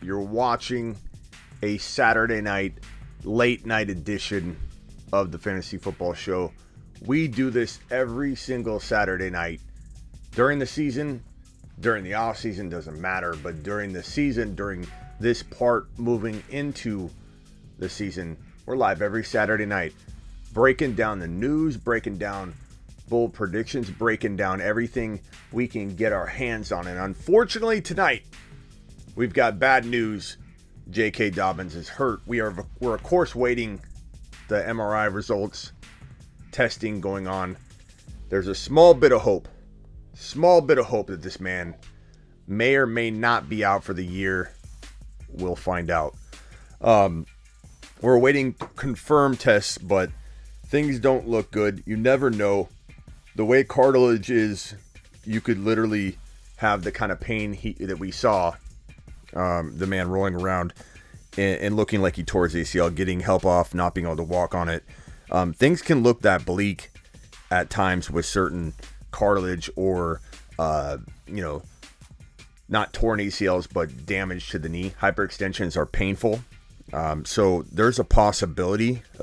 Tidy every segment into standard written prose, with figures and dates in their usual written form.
You're watching a Saturday night, late night edition of the Fantasy Football Show. We do this every single Saturday night during the season, during the off season, doesn't matter, but during the season, during this part moving into the season, we're live every Saturday night, breaking down the news, breaking down bold predictions, breaking down everything we can get our hands on. And unfortunately tonight, we've got bad news. J.K. Dobbins is hurt. We're of course waiting the MRI results, testing going on. There's a small bit of hope that this man may or may not be out for the year. We'll find out. We're awaiting confirmed tests, but things don't look good. You never know. The way cartilage is, you could literally have the kind of pain that we saw. The man rolling around and looking like he tore his ACL, getting help off, not being able to walk on it. Things can look that bleak at times with certain cartilage or, not torn ACLs, but damage to the knee. Hyperextensions are painful. So there's a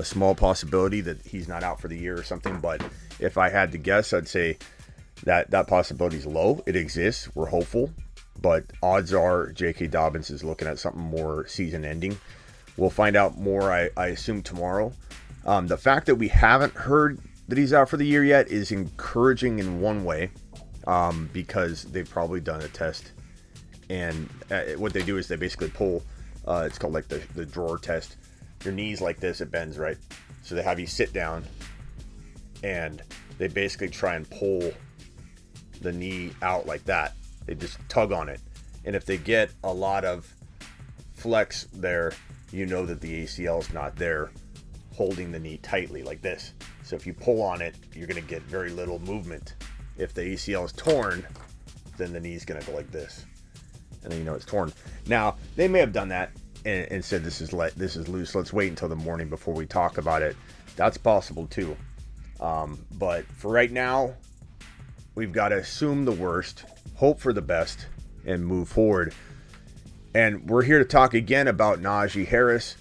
small possibility that he's not out for the year or something. But if I had to guess, I'd say that possibility is low. It exists. We're hopeful. But odds are J.K. Dobbins is looking at something more season ending. We'll find out more, I assume, tomorrow. The fact that we haven't heard that he's out for the year yet is encouraging in one way, because they've probably done a test. And what they do is they basically pull, it's called like the drawer test. Your knee's like this, it bends, right? So they have you sit down and they basically try and pull the knee out like that. They just tug on it. And if they get a lot of flex there, you know that the ACL is not there holding the knee tightly like this. So if you pull on it, you're going to get very little movement. If the ACL is torn, then the knee's going to go like this. And then you know it's torn. Now, they may have done that and said this is loose. Let's wait until the morning before we talk about it. That's possible too. But for right now, we've got to assume the worst, hope for the best, and move forward. And we're here to talk again about Najee Harris.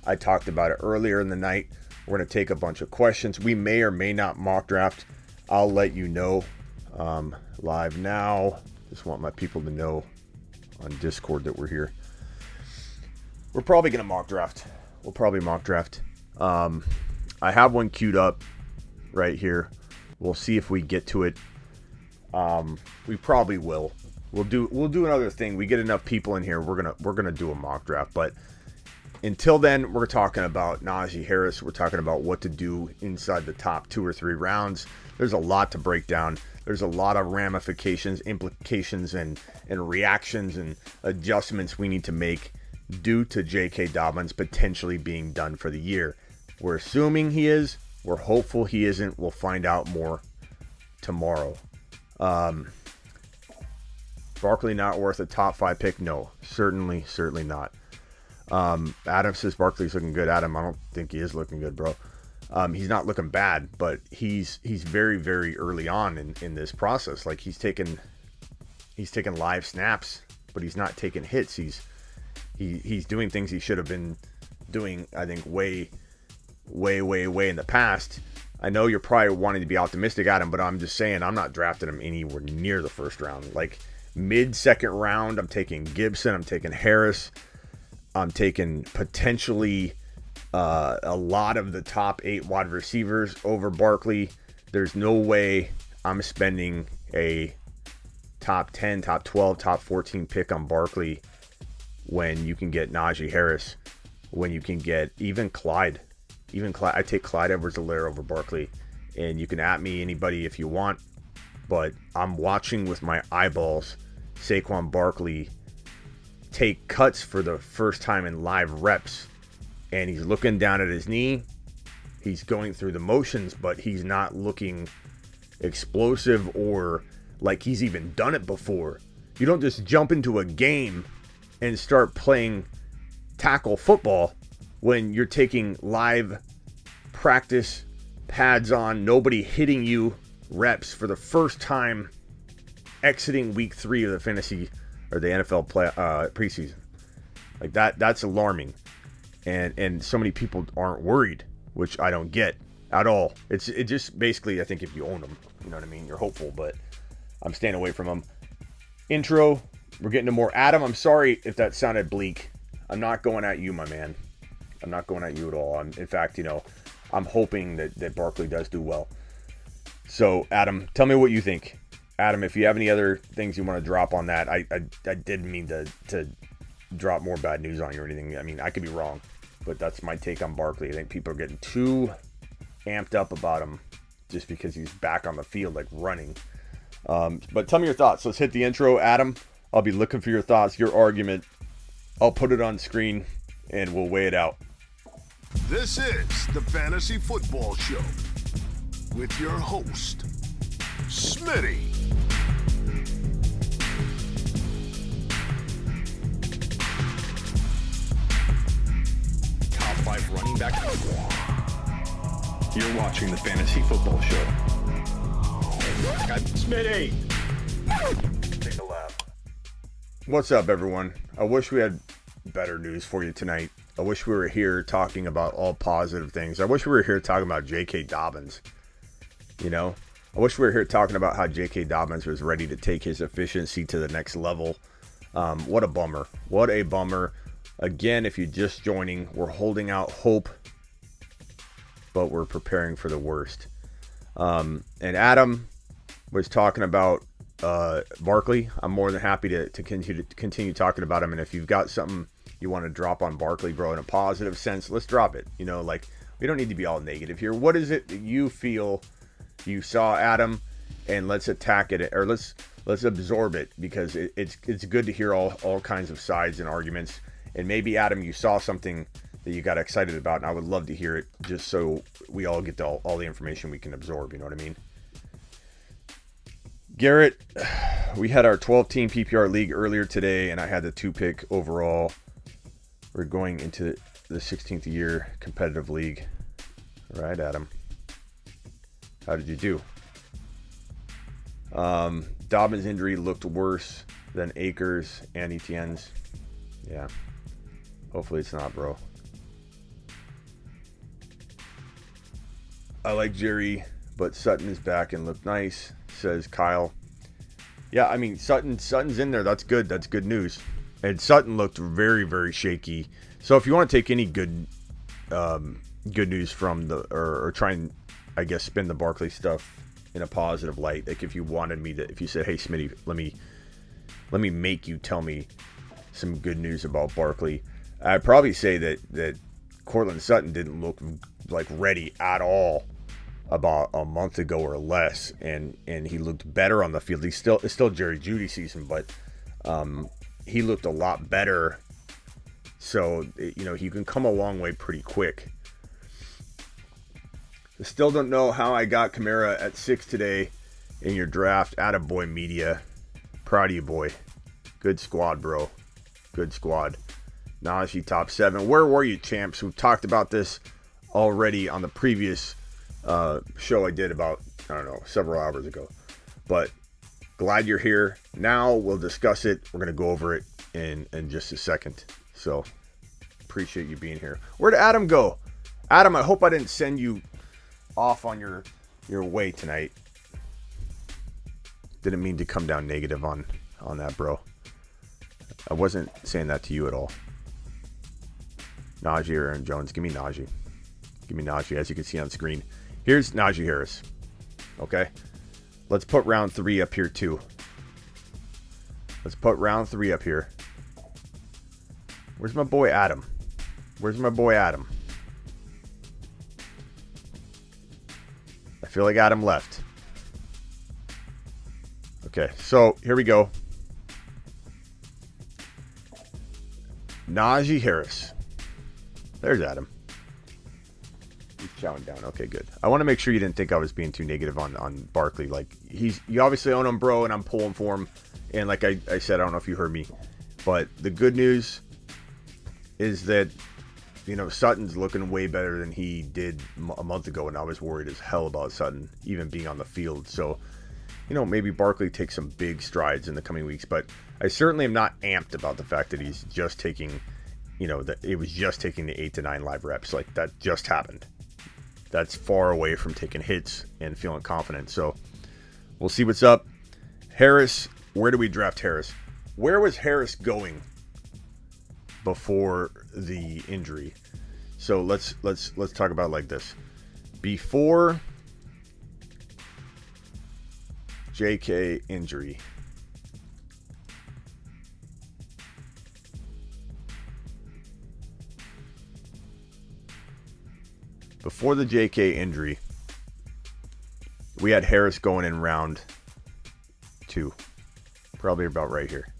I talked about it earlier in the night. We're going to take a bunch of questions. We may or may not mock draft. I'll let you know live now. Just want my people to know on Discord that we're here. We're probably going to mock draft. We'll probably mock draft. I have one queued up right here. We'll see if we get to it. We probably will. We'll do another thing. We get enough people in here, we're gonna do a mock draft. But until then, we're talking about Najee Harris. We're talking about what to do inside the top 2 or 3 rounds. There's a lot to break down. There's a lot of ramifications, implications, and reactions and adjustments we need to make due to J.K. Dobbins potentially being done for the year. We're assuming he is. We're hopeful he isn't. We'll find out more tomorrow. Barkley not worth a top 5 pick? No, certainly not. Adam says Barkley's looking good. Adam, I don't think he is looking good, bro. He's not looking bad, but he's very, very early on in this process. Like he's taking live snaps, but he's not taking hits. He's doing things he should have been doing, I think, way in the past. I know you're probably wanting to be optimistic, Adam, but I'm just saying I'm not drafting him anywhere near the first round. Like mid-second round, I'm taking Gibson, I'm taking Harris, I'm taking potentially a lot of the top 8 wide receivers over Barkley. There's no way I'm spending a top 10, top 12, top 14 pick on Barkley when you can get Najee Harris, when you can get even Clyde. I take Clyde Edwards-Helaire over Barkley, and you can at me anybody if you want, but I'm watching with my eyeballs Saquon Barkley take cuts for the first time in live reps, and he's looking down at his knee. He's going through the motions, but he's not looking explosive or like he's even done it before. You don't just jump into a game and start playing tackle football when you're taking live practice, pads on, nobody hitting you reps for the first time exiting week 3 of the fantasy or the NFL preseason. Like that's alarming. And so many people aren't worried, which I don't get at all. It just basically, I think if you own them, you know what I mean, you're hopeful, but I'm staying away from them. Intro, we're getting to more. Adam, I'm sorry if that sounded bleak. I'm not going at you, my man. I'm not going at you at all. In fact, I'm hoping that Barkley does do well. So, Adam, tell me what you think. Adam, if you have any other things you want to drop on that, I didn't mean to drop more bad news on you or anything. I mean, I could be wrong, but that's my take on Barkley. I think people are getting too amped up about him just because he's back on the field, like running. But tell me your thoughts. Let's hit the intro, Adam. I'll be looking for your thoughts, your argument. I'll put it on screen, and we'll weigh it out. This is the Fantasy Football Show with your host, Smitty. Top 5 running back. You're watching the Fantasy Football Show. Smitty! Take a laugh. What's up, everyone? I wish we had better news for you tonight. I wish we were here talking about all positive things. I wish we were here talking about J.K. Dobbins. I wish we were here talking about how J.K. Dobbins was ready to take his efficiency to the next level. What a bummer. What a bummer. Again, if you're just joining, we're holding out hope, but we're preparing for the worst. And Adam was talking about Barkley. I'm more than happy to continue talking about him. And if you've got something you want to drop on Barkley, bro, in a positive sense, let's drop it. We don't need to be all negative here. What is it that you feel you saw, Adam? And let's attack it, or let's absorb it, because it's good to hear all kinds of sides and arguments. And maybe, Adam, you saw something that you got excited about, and I would love to hear it, just so we all get all the information we can absorb. You know what I mean? Garrett, we had our 12-team PPR league earlier today, and I had the 2-pick overall. We're going into the 16th year competitive league. All right, Adam. How did you do? Dobbins' injury looked worse than Akers and Etienne's. Yeah. Hopefully it's not, bro. I like Jerry, but Sutton is back and looked nice, says Kyle. Yeah, I mean, Sutton's in there. That's good. That's good news. And Sutton looked very, very shaky. So if you want to take any good news from or try and, I guess, spin the Barkley stuff in a positive light, like if you wanted me to, if you said, hey, Smitty, let me make you tell me some good news about Barkley, I'd probably say that Cortland Sutton didn't look like ready at all about a month ago or less, and he looked better on the field. It's still Jerry Jeudy season, but he looked a lot better. So he can come a long way pretty quick. I still don't know how I got Kamara at 6 today in your draft. Attaboy Media, proud of you, boy. Good squad, bro. Good squad. Najee top 7. Where were you, champs? We've talked about this already on the previous show I did about, several hours ago. But glad you're here. Now we'll discuss it. We're going to go over it in just a second. So appreciate you being here. Where'd Adam go? Adam, I hope I didn't send you off on your way tonight. Didn't mean to come down negative on that, bro. I wasn't saying that to you at all. Najee or Aaron Jones. Give me Najee. Give me Najee, as you can see on screen. Here's Najee Harris. Okay? Let's put round 3 up here, too. Let's put round 3 up here. Where's my boy Adam? Where's my boy Adam? I feel like Adam left. Okay, so here we go. Najee Harris. There's Adam. He's chowing down. Okay, good. I want to make sure you didn't think I was being too negative on Barkley. Like, you obviously own him, bro, and I'm pulling for him. And like I said, I don't know if you heard me, but the good news is that, Sutton's looking way better than he did a month ago, and I was worried as hell about Sutton even being on the field. So, maybe Barkley takes some big strides in the coming weeks, but I certainly am not amped about the fact that he's just taking that it was just taking the 8 to 9 live reps. Like, that just happened. That's far away from taking hits and feeling confident. So we'll see what's up. Harris, where do we draft Harris? Where was Harris going before the injury? So let's talk about it like this. Before JK injury, before the JK injury, we had Harris going in round 2. Probably about right here.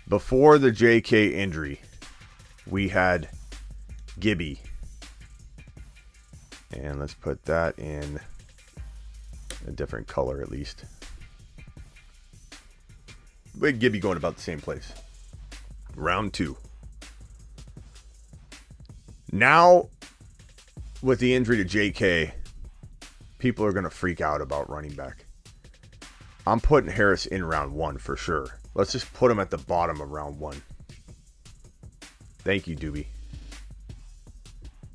Before the JK injury, we had Gibby. And let's put that in a different color at least. We had Gibby going about the same place. Round 2. Now, with the injury to JK, people are going to freak out about running back. I'm putting Harris in round 1 for sure. Let's just put him at the bottom of round 1. Thank you, Doobie.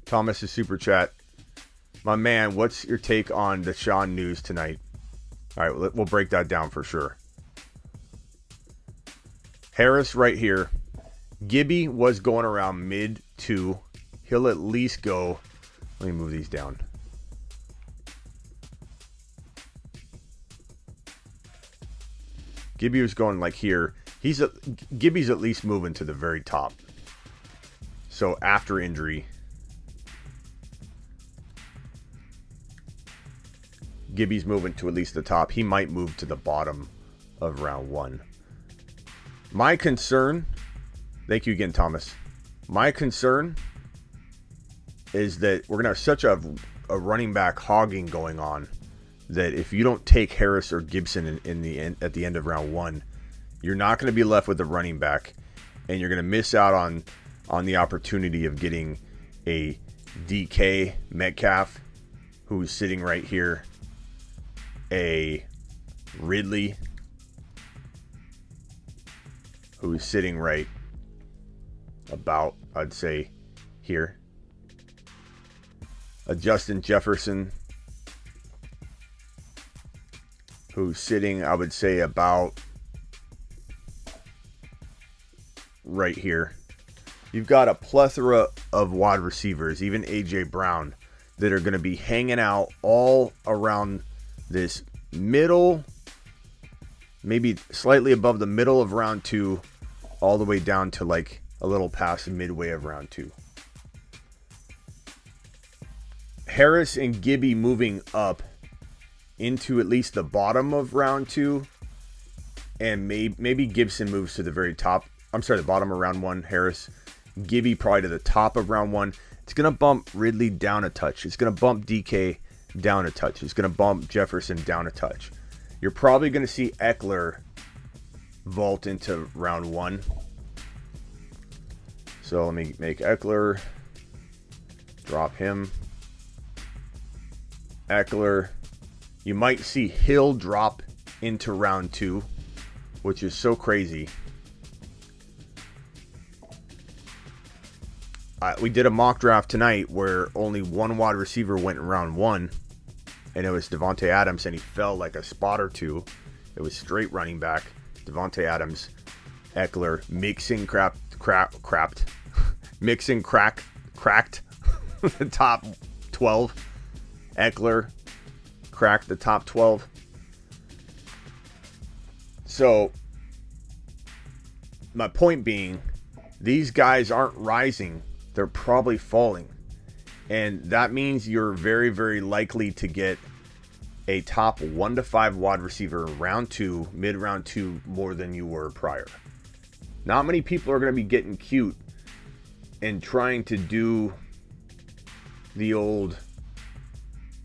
Thomas' super chat. My man, what's your take on Deshaun news tonight? All right, we'll break that down for sure. Harris right here. Gibby was going around mid 2. He'll at least go. Let me move these down. Gibby was going like here. Gibby's at least moving to the very top. So after injury, Gibby's moving to at least the top. He might move to the bottom of round 1. My concern, thank you again, Thomas. My concern is that we're going to have such a running back hogging going on that if you don't take Harris or Gibson at the end of round 1, you're not going to be left with a running back, and you're going to miss out on the opportunity of getting a DK Metcalf, who's sitting right here, a Ridley, who's sitting right about, I'd say, here, a Justin Jefferson, who's sitting, I would say, about right here. You've got a plethora of wide receivers, even A.J. Brown, that are going to be hanging out all around this middle, maybe slightly above the middle of round 2, all the way down to like a little past midway of round 2. Harris and Gibby moving up into at least the bottom of round 2, and maybe Gibson moves to the very top. I'm sorry, the bottom of round 1. Harris, Gibby probably to the top of round 1. It's gonna bump Ridley down a touch. It's gonna bump DK down a touch. It's gonna bump Jefferson down a touch. You're probably gonna see Eckler vault into round 1. So let me make Eckler, drop him. Eckler. You might see Hill drop into round 2, which is so crazy. We did a mock draft tonight where only one wide receiver went in round 1, and it was Davante Adams, and he fell like a spot or 2. It was straight running back. Davante Adams, Eckler, Mixon cracked the top 12. Eckler cracked the top 12. So, my point being, these guys aren't rising. They're probably falling. And that means you're very, very likely to get a top 1 to 5 wide receiver in round 2, mid-round 2, more than you were prior. Not many people are going to be getting cute and trying to do the old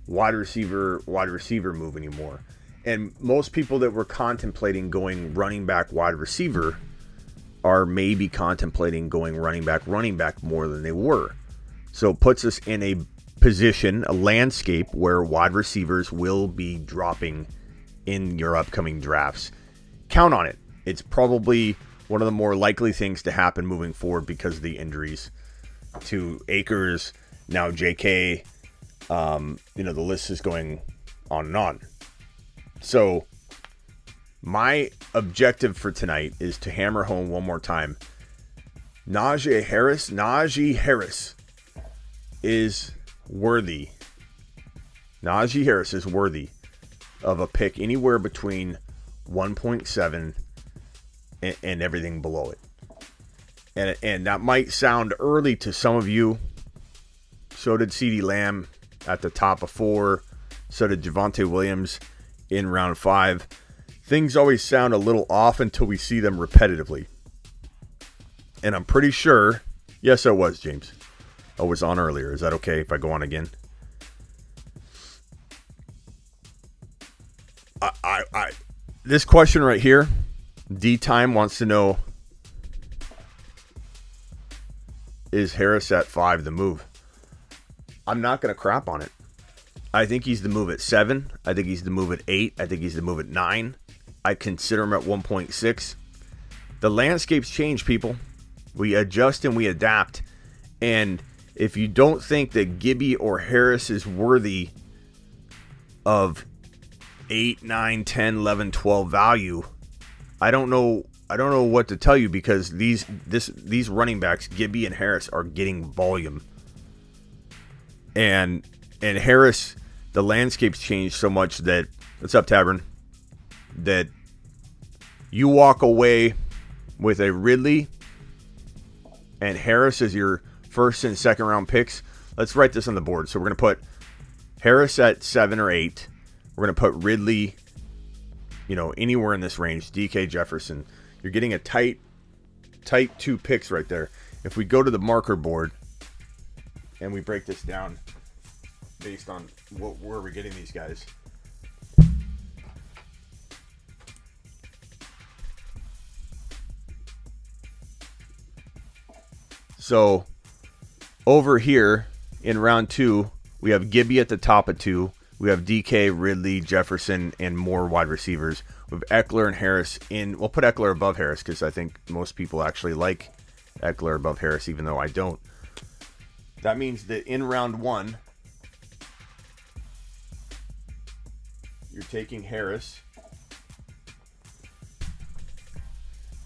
wide receiver move anymore. And most people that were contemplating going running back, wide receiver are maybe contemplating going running back more than they were. So it puts us in a position, a landscape where wide receivers will be dropping in your upcoming drafts. Count on it. It's probably one of the more likely things to happen moving forward because of the injuries to Akers, now JK. The list is going on and on. So my objective for tonight is to hammer home one more time. Najee Harris is worthy. Najee Harris is worthy of a pick anywhere between 1.7 and everything below it. And that might sound early to some of you. So did CeeDee Lamb at the top of 4. So did Javonte Williams in round 5. Things always sound a little off until we see them repetitively. And I'm pretty sure, yes, I was, James. I was on earlier. Is that okay if I go on again? This question right here, D-Time wants to know, is Harris at 5 the move? I'm not going to crap on it. I think he's the move at 7. I think he's the move at 8. I think he's the move at 9. I consider him at 1.6. The landscapes change, people. We adjust and we adapt. And if you don't think that Gibby or Harris is worthy of 8, 9, 10, 11, 12 value, I don't know what to tell you, because these running backs, Gibby and Harris, are getting volume. And Harris, the landscape's changed so much that, what's up, Tavern, that you walk away with a Ridley and Harris as your first and second round picks. Let's write this on the board. So we're going to put Harris at 7 or 8. We're going to put Ridley, anywhere in this range. DK, Jefferson. You're getting a tight 2 picks right there. If we go to the marker board and we break this down based on where we're getting these guys. So over here in round 2, we have Gibby at the top of 2. We have DK, Ridley, Jefferson, and more wide receivers. We have Eckler and Harris in. We'll put Eckler above Harris because I think most people actually like Eckler above Harris, even though I don't. That means that in round 1, you're taking Harris.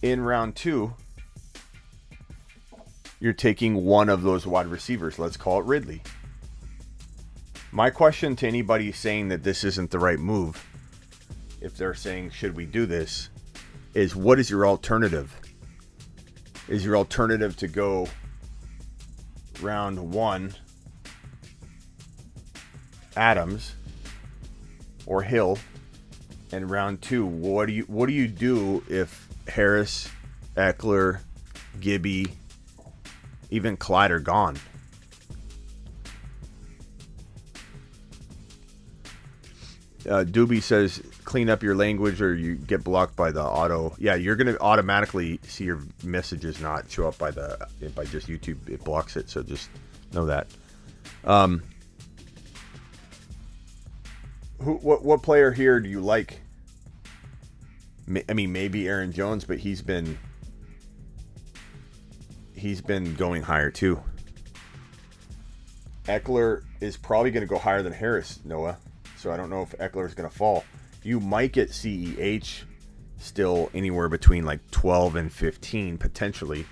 In round 2, you're taking one of those wide receivers. Let's call it Ridley. My question to anybody saying that this isn't the right move, if they're saying, should we do this, is what is your alternative? Is your alternative to go round 1, Adams or Hill, and round 2, what do you do if Harris, Eckler, Gibby, even Clyde are gone? Doobie says, clean up your language or you get blocked by the auto. Yeah, you're going to automatically see your messages not show up by just YouTube. It blocks it, so just know that. What player here do you like? I mean, maybe Aaron Jones, but he's been going higher too. Eckler is probably going to go higher than Harris, Noah. So I don't know if Eckler is going to fall. You might get CEH still anywhere between like 12 and 15 potentially.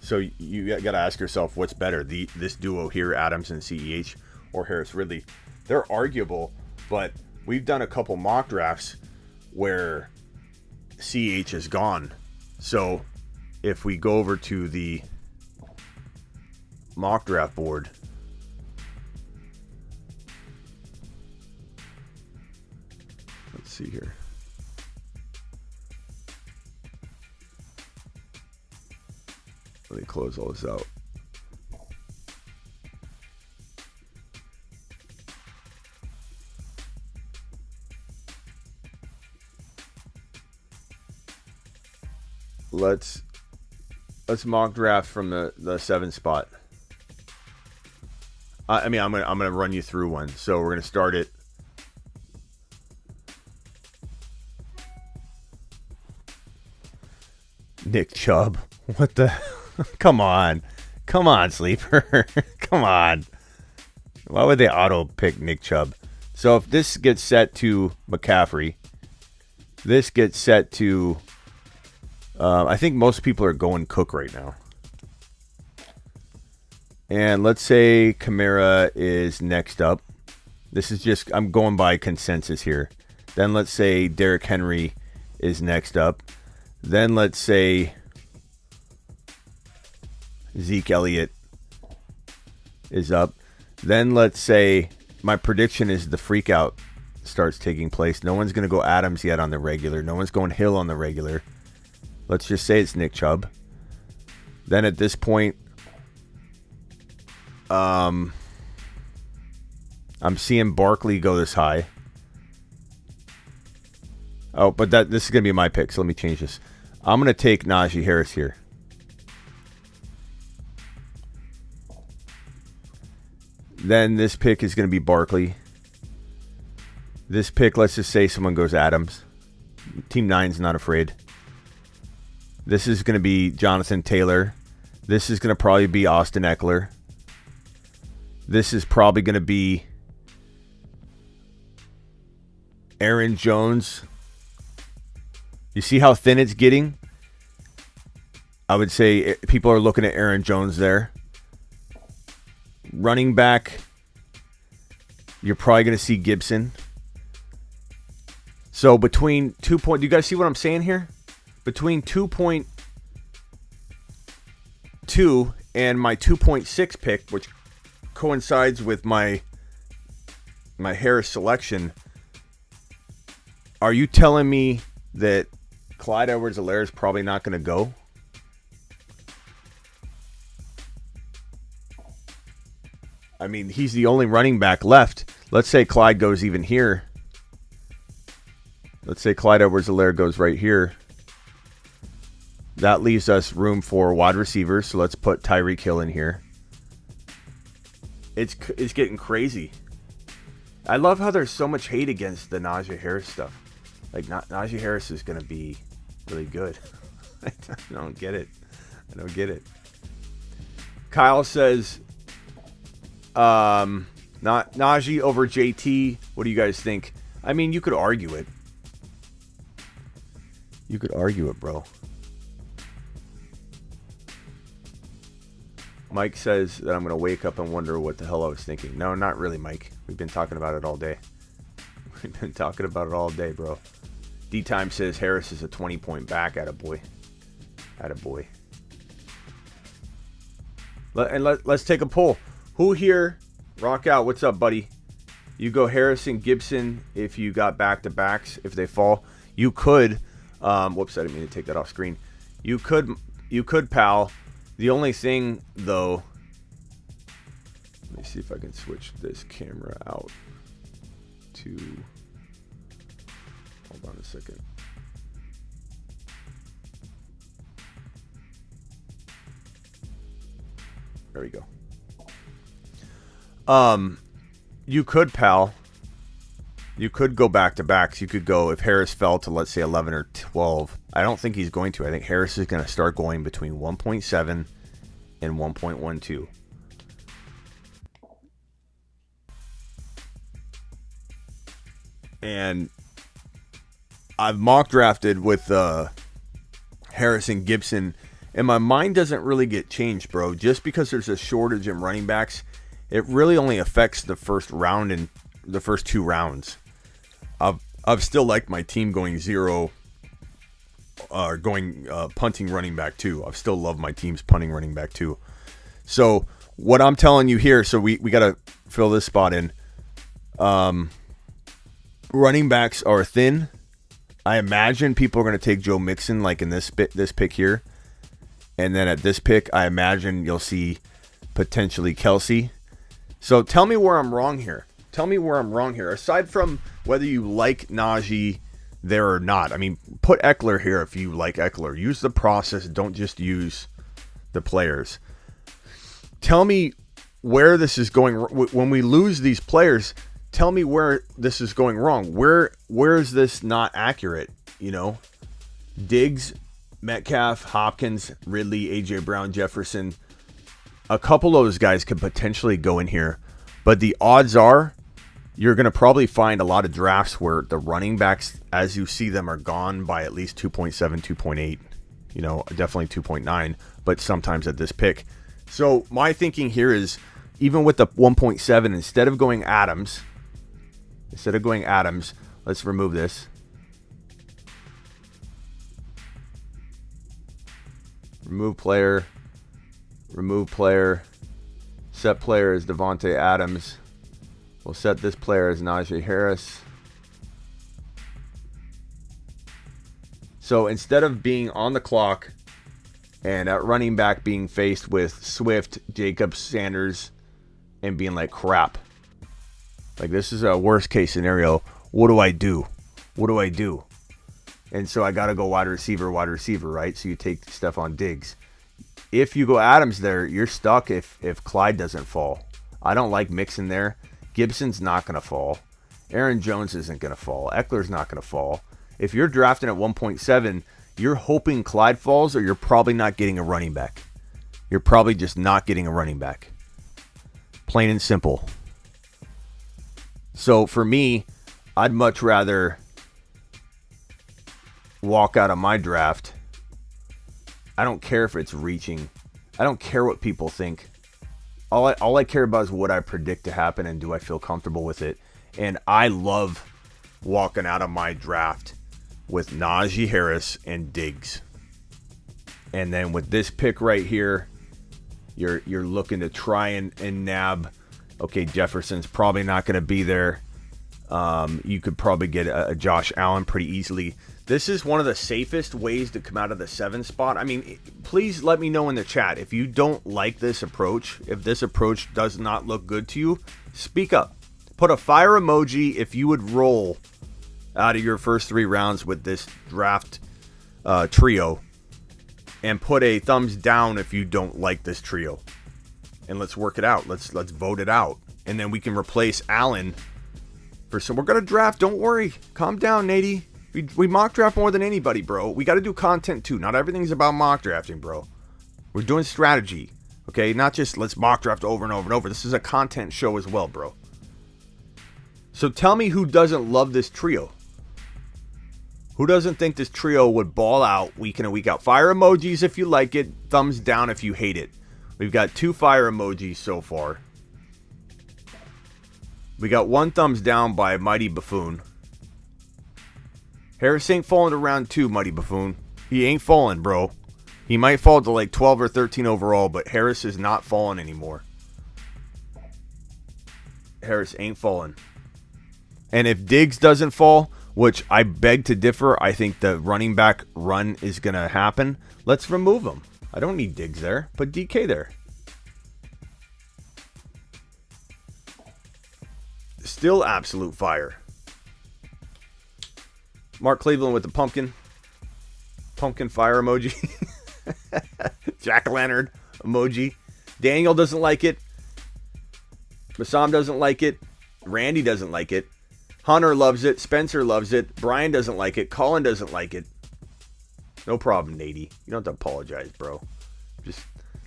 So you got to ask yourself, what's better, this duo here, Adams and CEH, or Harris Ridley? They're arguable, but we've done a couple mock drafts where CEH is gone. So if we go over to the mock draft board, let's see here. Let me close all this out. Let's mock draft from the 7 spot. I'm gonna run you through one. So we're gonna start it. Nick Chubb. What the? Come on, sleeper. Come on. Why would they auto pick Nick Chubb? So if this gets set to McCaffrey, this gets set to. I think most people are going Cook right now. And let's say Kamara is next up. This is just, I'm going by consensus here. Then let's say Derrick Henry is next up. Then let's say Zeke Elliott is up. Then let's say my prediction is the freak out starts taking place. No one's going to go Adams yet on the regular. No one's going Hill on the regular. Let's just say it's Nick Chubb. Then at this point, I'm seeing Barkley go this high. Oh, but this is going to be my pick, so let me change this. I'm going to take Najee Harris here. Then this pick is going to be Barkley. This pick, let's just say someone goes Adams. Team 9's not afraid. This is going to be Jonathan Taylor. This is going to probably be Austin Eckler. This is probably going to be Aaron Jones. You see how thin it's getting? I would say people are looking at Aaron Jones there. Running back, you're probably going to see Gibson. So between 2 point, do you guys see what I'm saying here? Between 2.2 and my 2.6 pick, which coincides with my Harris selection, are you telling me that Clyde Edwards-Helaire is probably not going to go? I mean, he's the only running back left. Let's say Clyde goes even here. Let's say Clyde Edwards-Helaire goes right here. That leaves us room for wide receivers, so let's put Tyreek Hill in here. It's getting crazy. I love how there's so much hate against the Najee Harris stuff. Like, Najee Harris is going to be really good. I don't get it. Kyle says, not Najee over JT. What do you guys think? I mean, you could argue it. Bro. Mike says that I'm going to wake up and wonder what the hell I was thinking. No, not really, Mike. We've been talking about it all day. Bro. D-Time says Harris is a 20-point back. Attaboy. Let's take a poll. Who here? Rock out. What's up, buddy? You go Harrison, Gibson if you got back-to-backs. If they fall. You could. Whoops, I didn't mean to take that off screen. You could, pal. The only thing, though, let me see if I can switch this camera out to, hold on a second. There we go. You could, pal. You could go back-to-backs. You could go, if Harris fell to, let's say, 11 or 12. I don't think he's going to. I think Harris is going to start going between 1.7 and 1.12. And I've mock drafted with Harris and Gibson, and my mind doesn't really get changed, bro. Just because there's a shortage in running backs, it really only affects the first round and the first 2 rounds. I've still liked my team going punting running back too. I've still loved my team's punting running back too. So what I'm telling you here, so we got to fill this spot in. Running backs are thin. I imagine people are going to take Joe Mixon like in this pick here. And then at this pick, I imagine you'll see potentially Kelsey. So tell me where I'm wrong here. Aside from whether you like Najee there or not. I mean, put Eckler here if you like Eckler. Use the process. Don't just use the players. Tell me where this is going. When we lose these players, tell me where this is going wrong. Where is this not accurate? You know, Diggs Metcalf, Hopkins, Ridley, A.J. Brown, Jefferson. A couple of those guys could potentially go in here. But the odds are you're going to probably find a lot of drafts where the running backs, as you see them, are gone by at least 2.7, 2.8. Definitely 2.9, but sometimes at this pick. So my thinking here is, even with the 1.7, instead of going Adams, let's remove this. Remove player. Set player is Devontae Adams. We'll set this player as Najee Harris. So instead of being on the clock and at running back being faced with Swift, Jacobs, Sanders, and being like, crap. Like, this is a worst case scenario. What do I do? And so I got to go wide receiver, right? So you take Stephon Diggs. If you go Adams there, you're stuck if Clyde doesn't fall. I don't like Mixon there. Gibson's not going to fall. Aaron Jones isn't going to fall. Eckler's not going to fall. If you're drafting at 1.7, you're hoping Clyde falls, or you're probably not getting a running back. You're probably just not getting a running back. Plain and simple. So for me, I'd much rather walk out of my draft. I don't care if it's reaching. I don't care what people think. All I care about is what I predict to happen, and do I feel comfortable with it. And I love walking out of my draft with Najee Harris and Diggs. And then with this pick right here, you're looking to try and nab. Okay, Jefferson's probably not going to be there. You could probably get a Josh Allen pretty easily. This is one of the safest ways to come out of the 7 spot. I mean, please let me know in the chat if you don't like this approach. If this approach does not look good to you, speak up. Put a fire emoji if you would roll out of your first 3 rounds with this draft trio. And put a thumbs down if you don't like this trio. And let's work it out. Let's vote it out. And then we can replace Allen for some. We're going to draft. Don't worry. Calm down, Nady. We mock draft more than anybody, bro. We got to do content too. Not everything's about mock drafting, bro. We're doing strategy. Okay? Not just let's mock draft over and over and over. This is a content show as well, bro. So tell me who doesn't love this trio. Who doesn't think this trio would ball out week in and week out? Fire emojis if you like it. Thumbs down if you hate it. We've got 2 fire emojis so far. We got 1 thumbs down by Mighty Buffoon. Harris ain't falling to round 2, Mighty Buffoon. He ain't falling, bro. He might fall to like 12 or 13 overall, but Harris is not falling anymore. Harris ain't falling. And if Diggs doesn't fall, which I beg to differ, I think the running back run is going to happen. Let's remove him. I don't need Diggs there. Put DK there. Still absolute fire. Mark Cleveland with the pumpkin. Pumpkin fire emoji. Jack-o'-lantern emoji. Daniel doesn't like it. Bassam doesn't like it. Randy doesn't like it. Hunter loves it. Spencer loves it. Brian doesn't like it. Colin doesn't like it. No problem, Nady. You don't have to apologize, bro. Just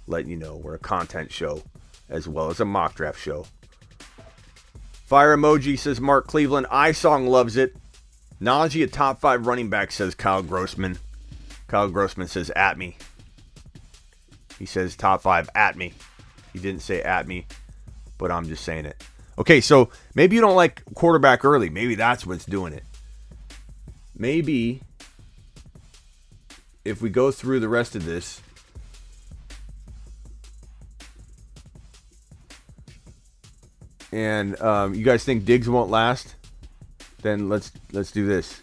letting you know we're a content show as well as a mock draft show. Fire emoji says Mark Cleveland. iSong loves it. Najee, a top 5 running back, says Kyle Grossman. Kyle Grossman says at me. He says top 5 at me. He didn't say at me, but I'm just saying it. Okay, so maybe you don't like quarterback early. Maybe that's what's doing it. Maybe if we go through the rest of this, and you guys think Diggs won't last, then let's do this.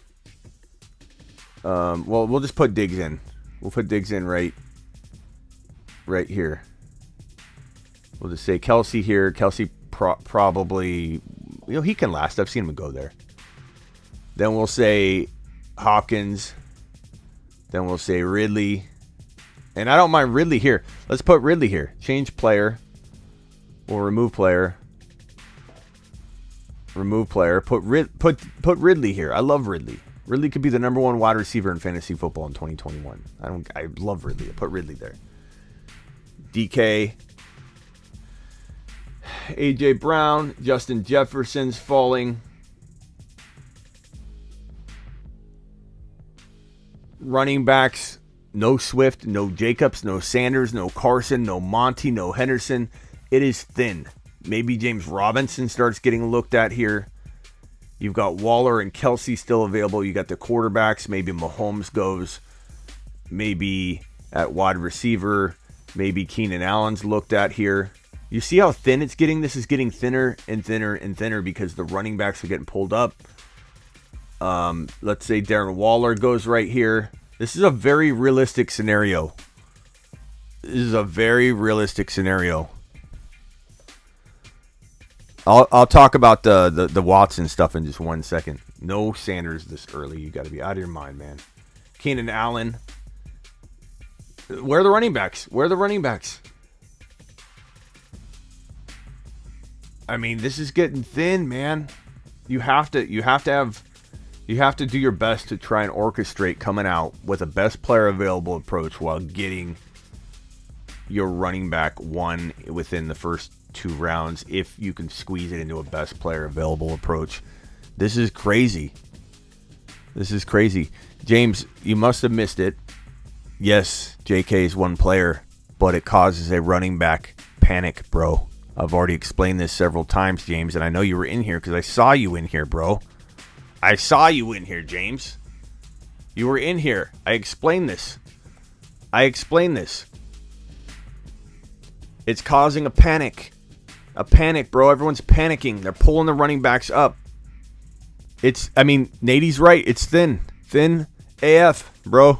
Well, we'll just put Diggs in. We'll put Diggs in right here. We'll just say Kelsey here. Kelsey probably, he can last. I've seen him go there. Then we'll say Hopkins. Then we'll say Ridley. And I don't mind Ridley here. Let's put Ridley here. Change player. We'll remove player. Remove player. Put Ridley here. I love Ridley. Ridley could be the number 1 wide receiver in fantasy football in 2021. I love Ridley. I put Ridley there. DK, AJ Brown, Justin Jefferson's falling. Running backs, no Swift, no Jacobs, no Sanders, no Carson, no Monty, no Henderson. It is thin. Maybe James Robinson starts getting looked at here. You've got Waller and Kelsey still available. You got the quarterbacks. Maybe Mahomes goes. Maybe at wide receiver. Maybe Keenan Allen's looked at here. You see how thin it's getting? This is getting thinner and thinner and thinner because the running backs are getting pulled up. Let's say Darren Waller goes right here. This is a very realistic scenario. I'll talk about the Watson stuff in just 1 second. No Sanders this early. You got to be out of your mind, man. Keenan Allen. Where are the running backs? I mean, this is getting thin, man. You have to do your best to try and orchestrate coming out with a best player available approach while getting your running back 1 within the first 2 rounds if you can squeeze it into a best player available approach. This is crazy. James, you must have missed it. Yes, JK is 1 player, but it causes a running back panic, bro. I've already explained this several times, James, and I know you were in here because I saw you in here, bro. I saw you in here, James. You were in here. I explained this. It's causing a panic. Bro. Everyone's panicking. They're pulling the running backs up. Nady's right. It's thin. Thin AF, bro.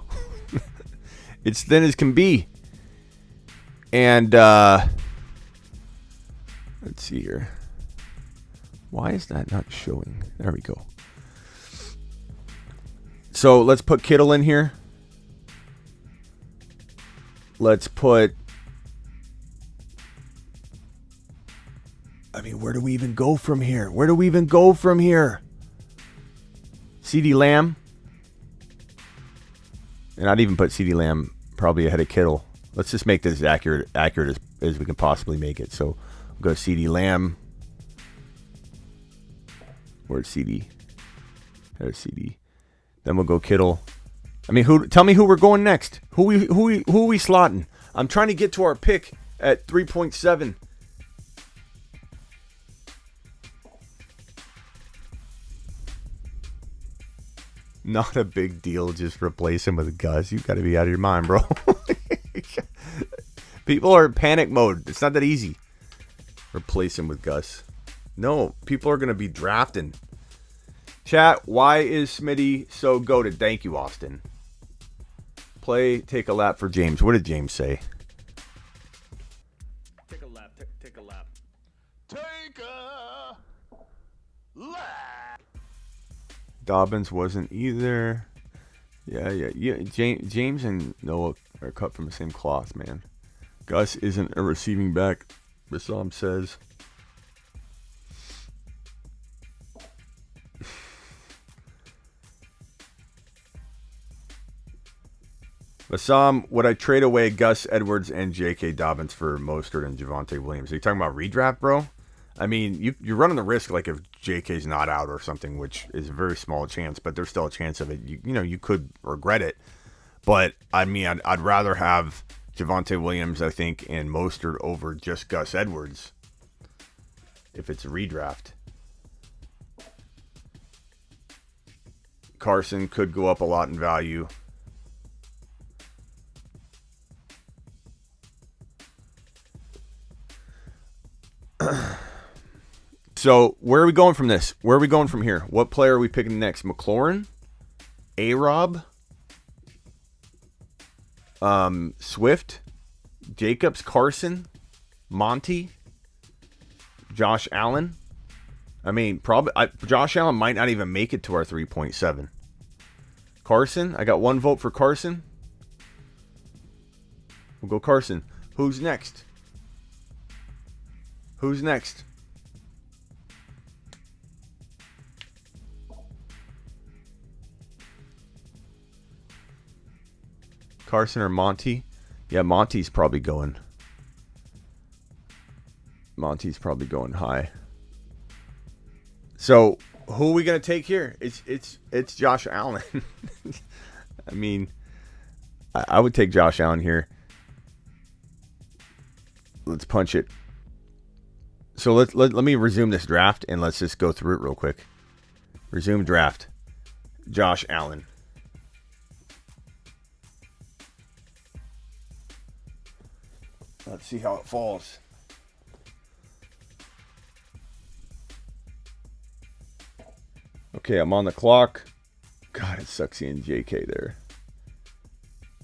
It's thin as can be. And, let's see here. Why is that not showing? There we go. So let's put Kittle in here. Let's put... where do we even go from here? CeeDee Lamb. And I'd even put CeeDee Lamb probably ahead of Kittle. Let's just make this accurate as we can possibly make it. So we'll go CeeDee Lamb. Where's CD? There's CD. Then we'll go Kittle. Tell me who we're going next. Who are we slotting? I'm trying to get to our pick at 3.7. Not a big deal. Just replace him with Gus. You got to be out of your mind, bro. People are in panic mode. It's not that easy. Replace him with Gus. No, people are going to be drafting. Chat, why is Smitty so goated? Thank you, Austin. Take a lap for James. What did James say? Take a lap. Take a lap. Take a lap. Dobbins wasn't either. Yeah. James and Noah are cut from the same cloth, man. Gus isn't a receiving back, Bassam says. Bassam, would I trade away Gus Edwards and J.K. Dobbins for Mostert and Javonte Williams? Are you talking about redraft, bro? You're running the risk, like if J.K.'s not out or something, which is a very small chance, but there's still a chance of it. You could regret it. But, I'd rather have Javonte Williams, I think, and Mostert over just Gus Edwards if it's a redraft. Carson could go up a lot in value. So, where are we going from this? Where are we going from here? What player are we picking next? McLaurin? A-Rob? Swift? Jacobs? Carson? Monty? Josh Allen? Josh Allen might not even make it to our 3.7. Carson? I got 1 vote for Carson. We'll go Carson. Who's next? Carson or Monty? Yeah, Monty's probably going. Monty's probably going high. So who are we gonna take here? It's Josh Allen. I mean, I would take Josh Allen here. Let's punch it. So let me resume this draft and let's just go through it real quick. Resume draft. Josh Allen. Let's see how it falls. Okay, I'm on the clock. God, it sucks seeing JK there.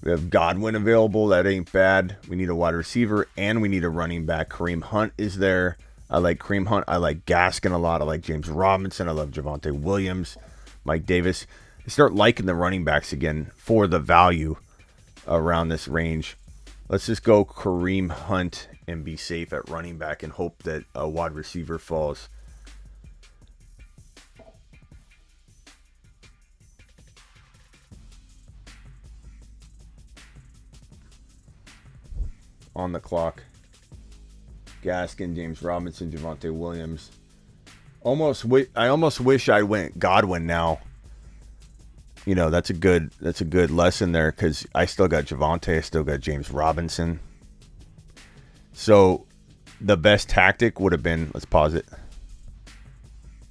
We have Godwin available. That ain't bad. We need a wide receiver and we need a running back. Kareem Hunt is there. I like Kareem Hunt. I like Gaskin a lot. I like James Robinson. I love Javonte Williams, Mike Davis. I start liking the running backs again for the value around this range. Let's just go Kareem Hunt and be safe at running back and hope that a wide receiver falls. On the clock. Gaskin, James Robinson, Javonte Williams. I almost wish I went Godwin now. You know, that's a good lesson there because I still got Javonte, I still got James Robinson. So the best tactic would have been, let's pause it.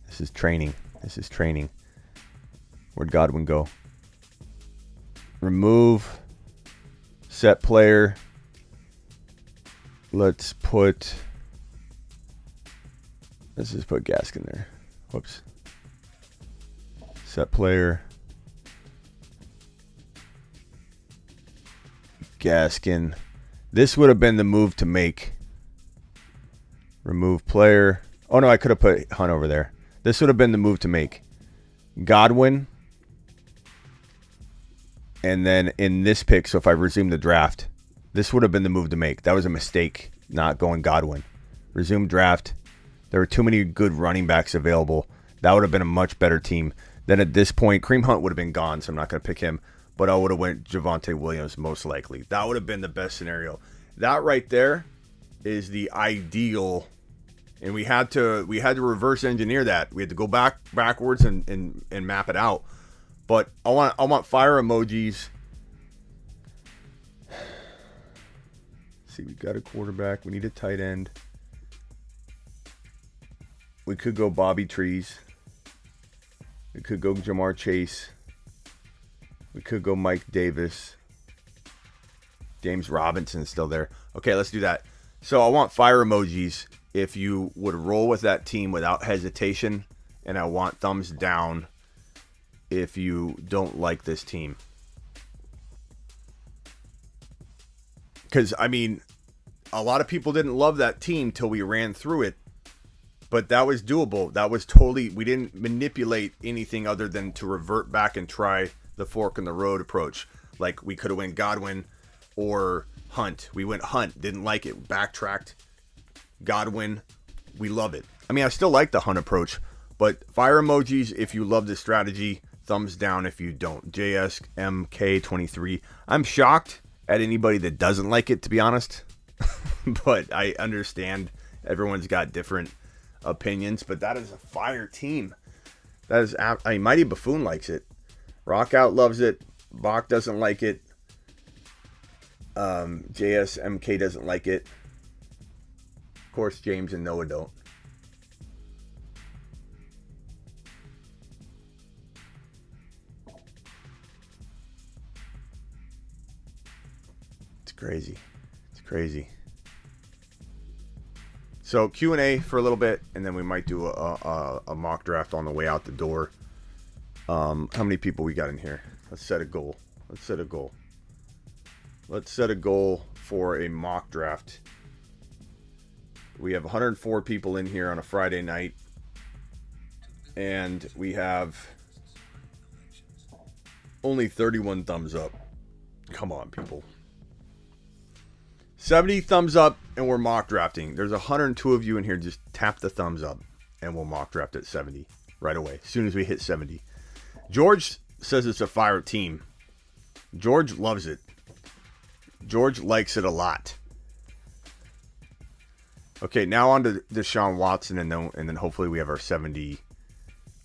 This is training. Where'd Godwin go? Remove set player. Let's just put Gaskin there. Whoops. Set player. Gaskin. This would have been the move to make. Remove player. Oh no, I could have put Hunt over there. This would have been the move to make. Godwin. And then in this pick, so if I resume the draft, this would have been the move to make. That was a mistake, not going Godwin. Resume draft. There were too many good running backs available. That would have been a much better team. Then at this point, Kareem Hunt would have been gone, so I'm not going to pick him. But I would have went Javonte Williams most likely. That would have been the best scenario. That right there is the ideal. And we had to reverse engineer that. We had to go backwards and map it out. But I want fire emojis. See, we got a quarterback. We need a tight end. We could go Bobby Trees. We could go Jamar Chase. We could go Mike Davis. James Robinson's still there. Okay, let's do that. So I want fire emojis if you would roll with that team without hesitation. And I want thumbs down if you don't like this team. Because, I mean, a lot of people didn't love that team till we ran through it. But that was doable. That was totally, we didn't manipulate anything other than to revert back and try the fork in the road approach. Like we could have went Godwin or Hunt. We went Hunt, didn't like it, backtracked. Godwin, we love it. I mean, I still like the Hunt approach, but fire emojis if you love this strategy, thumbs down if you don't. JSMK23. I'm shocked at anybody that doesn't like it, to be honest. But I understand everyone's got different opinions, but that is a fire team. That is, I mean, Mighty Buffoon likes it. Rockout loves it. Bach doesn't like it. JSMK doesn't like it. Of course, James and Noah don't. It's crazy. It's crazy. So Q&A for a little bit, and then we might do a mock draft on the way out the door. How many people we got in here? Let's set a goal. Let's set a goal for a mock draft. We have 104 people in here on a Friday night, and we have only 31 thumbs up. Come on, people. 70 thumbs up, and we're mock drafting. There's 102 of you in here. Just tap the thumbs up, and we'll mock draft at 70 right away, as soon as we hit 70. George says it's a fire team. George loves it. George likes it a lot. Okay, now on to Deshaun Watson, and then hopefully we have our 70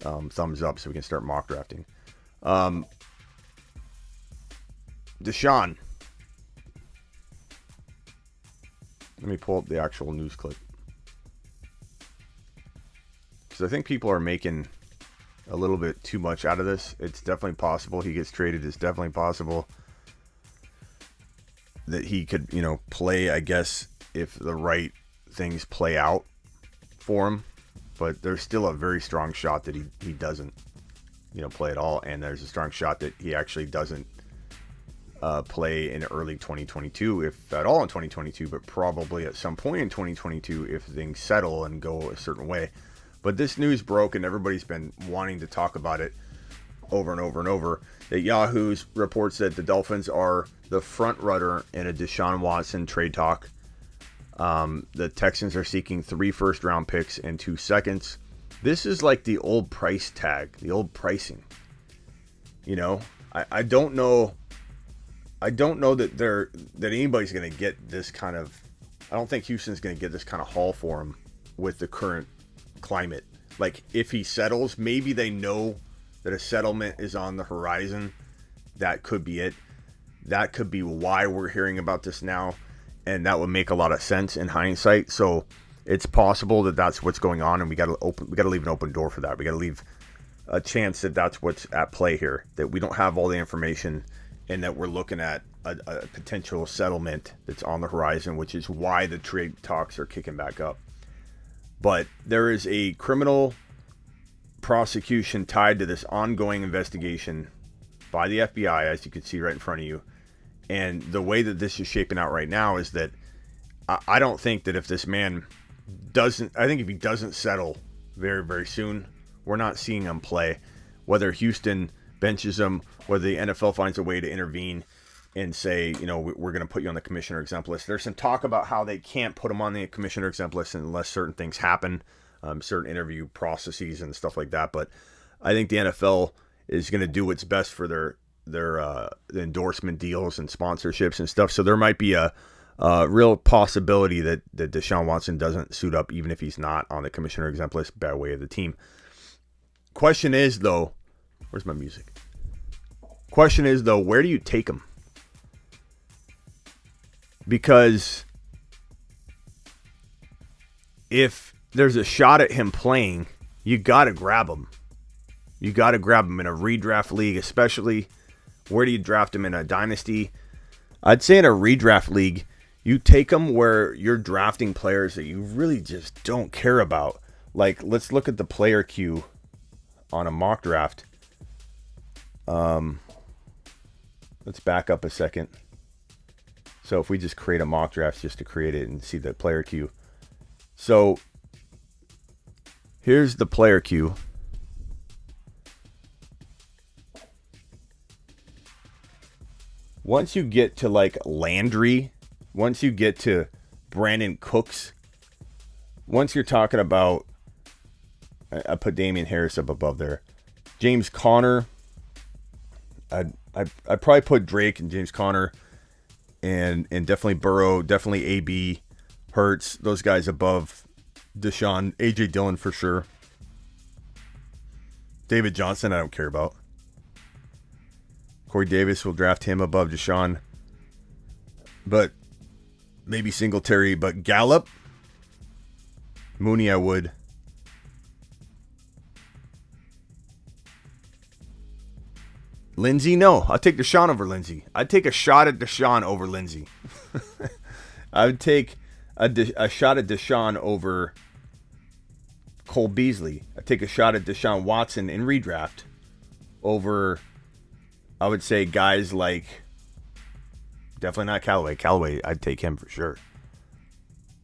thumbs up so we can start mock drafting. Deshaun. Let me pull up the actual news clip. Because I think people are making a little bit too much out of this. It's definitely possible he gets traded. It's definitely possible that he could, play, I guess, if the right things play out for him. But there's still a very strong shot that he doesn't, play at all. And there's a strong shot that he actually doesn't play in early 2022, if at all in 2022, but probably at some point in 2022 if things settle and go a certain way. But this news broke, and everybody's been wanting to talk about it over and over and over, that Yahoo's reports that the Dolphins are the front runner in a Deshaun Watson trade talk. The Texans are seeking 3 first-round picks and 2 seconds. This is like the old price tag, the old pricing. I don't know that anybody's going to get this kind of. I don't think Houston's going to get this kind of haul for him with the current climate. Like, if he settles, maybe they know that a settlement is on the horizon. That could be it. That could be why we're hearing about this now, and that would make a lot of sense in hindsight. So it's possible that that's what's going on, and we got to leave an open door for that. We got to leave a chance that that's what's at play here, that we don't have all the information, and that we're looking at a potential settlement that's on the horizon, which is why the trade talks are kicking back up. But there is a criminal prosecution tied to this ongoing investigation by the FBI, as you can see right in front of you. And the way that this is shaping out right now is that I don't think that if this man if he doesn't settle very, very soon, we're not seeing him play. Whether Houston benches him, whether the NFL finds a way to intervene and say, we're going to put you on the commissioner exempt list. There's some talk about how they can't put him on the commissioner exempt list unless certain things happen, certain interview processes and stuff like that. But I think the NFL is going to do what's best for their endorsement deals and sponsorships and stuff. So there might be a real possibility that Deshaun Watson doesn't suit up, even if he's not on the commissioner exempt list by way of the team. Question is, though, where's my music? Question is, though, where do you take him? Because if there's a shot at him playing, you got to grab him. You got to grab him in a redraft league, especially. Where do you draft him in a dynasty? I'd say in a redraft league, you take him where you're drafting players that you really just don't care about. Like, let's look at the player queue on a mock draft. Let's back up a second. So if we just create a mock draft just to create it and see the player queue. So here's the player queue. Once you get to like Landry, once you get to Brandon Cooks, once you're talking about, I put Damian Harris up above there. James Conner. I probably put Drake and James Conner and definitely Burrow, definitely AB, Hurts, those guys above Deshaun, AJ Dillon for sure. David Johnson, I don't care about. Corey Davis will draft him above Deshaun. But maybe Singletary, but Gallup, Mooney I would. Lindsey, no. I'll take Deshaun over Lindsey. I'd take a shot at Deshaun over Lindsey. I would take a shot at Deshaun over Cole Beasley. I'd take a shot at Deshaun Watson in redraft over, I would say, guys like, definitely not Callaway. Callaway, I'd take him for sure.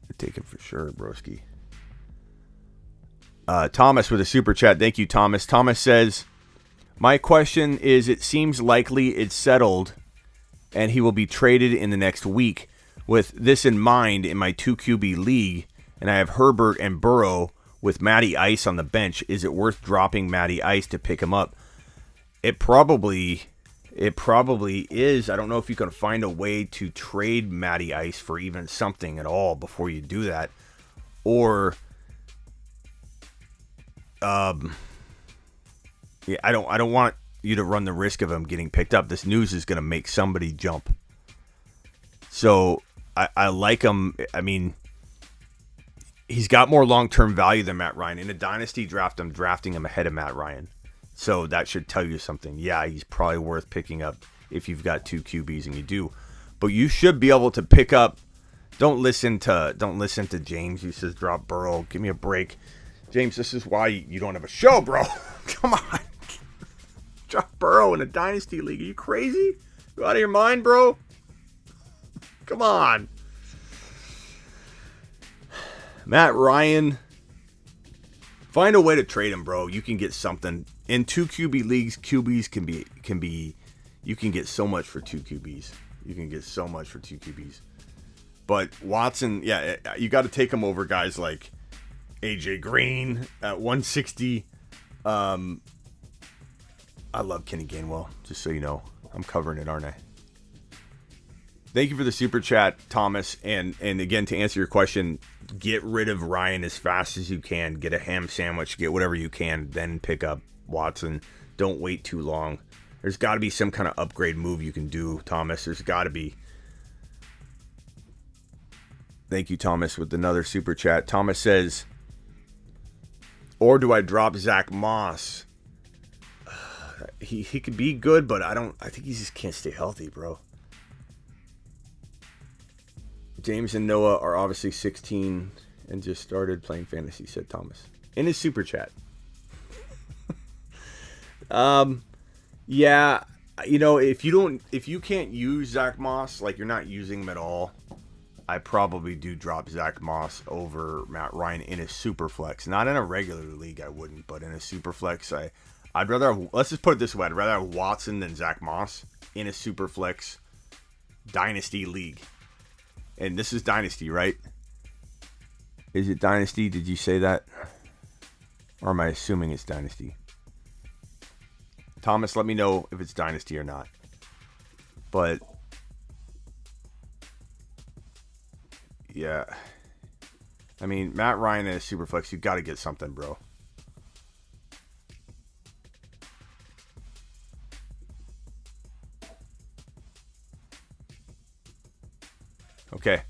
I'd take him for sure, broski. Thomas with a super chat. Thank you, Thomas. Thomas says, my question is, it seems likely it's settled and he will be traded in the next week. With this in mind, in my 2 QB league, and I have Herbert and Burrow with Matty Ice on the bench, is it worth dropping Matty Ice to pick him up? It probably It probably is. I don't know if you can find a way to trade Matty Ice for even something at all before you do that. Or, yeah, I don't want you to run the risk of him getting picked up. This news is going to make somebody jump. So I like him. I mean, he's got more long-term value than Matt Ryan. In a dynasty draft, I'm drafting him ahead of Matt Ryan. So that should tell you something. Yeah, he's probably worth picking up if you've got 2 QBs, and you do. But you should be able to pick up. Don't listen to James. He says drop Burrow. Give me a break. James, this is why you don't have a show, bro. Come on. Drop Burrow in a dynasty league. Are you crazy? You out of your mind, bro? Come on. Matt Ryan. Find a way to trade him, bro. You can get something. In 2 QB leagues, QBs can be you can get so much for 2 QBs. You can get so much for 2 QBs. But Watson, yeah, you got to take him over guys like AJ Green at 160. I love Kenny Gainwell, just so you know. I'm covering it, aren't I? Thank you for the super chat, Thomas. And again, to answer your question, get rid of Ryan as fast as you can. Get a ham sandwich. Get whatever you can. Then pick up Watson. Don't wait too long. There's got to be some kind of upgrade move you can do, Thomas. There's got to be. Thank you, Thomas, with another super chat. Thomas says, or do I drop Zach Moss? He could be good, but I think he just can't stay healthy, bro. James and Noah are obviously 16 and just started playing fantasy, said Thomas in his super chat. Yeah, you know, if you can't use Zach Moss, like you're not using him at all, I probably do drop Zach Moss over Matt Ryan in a super flex. Not in a regular league, I wouldn't, but in a super flex, I'd rather have, let's just put it this way, I'd rather have Watson than Zach Moss in a super flex dynasty league. And this is dynasty, right? Is it dynasty? Did you say that? Or am I assuming it's dynasty? Thomas, let me know if it's dynasty or not. But yeah, I mean, Matt Ryan in a super flex, you got to get something, bro. Okay,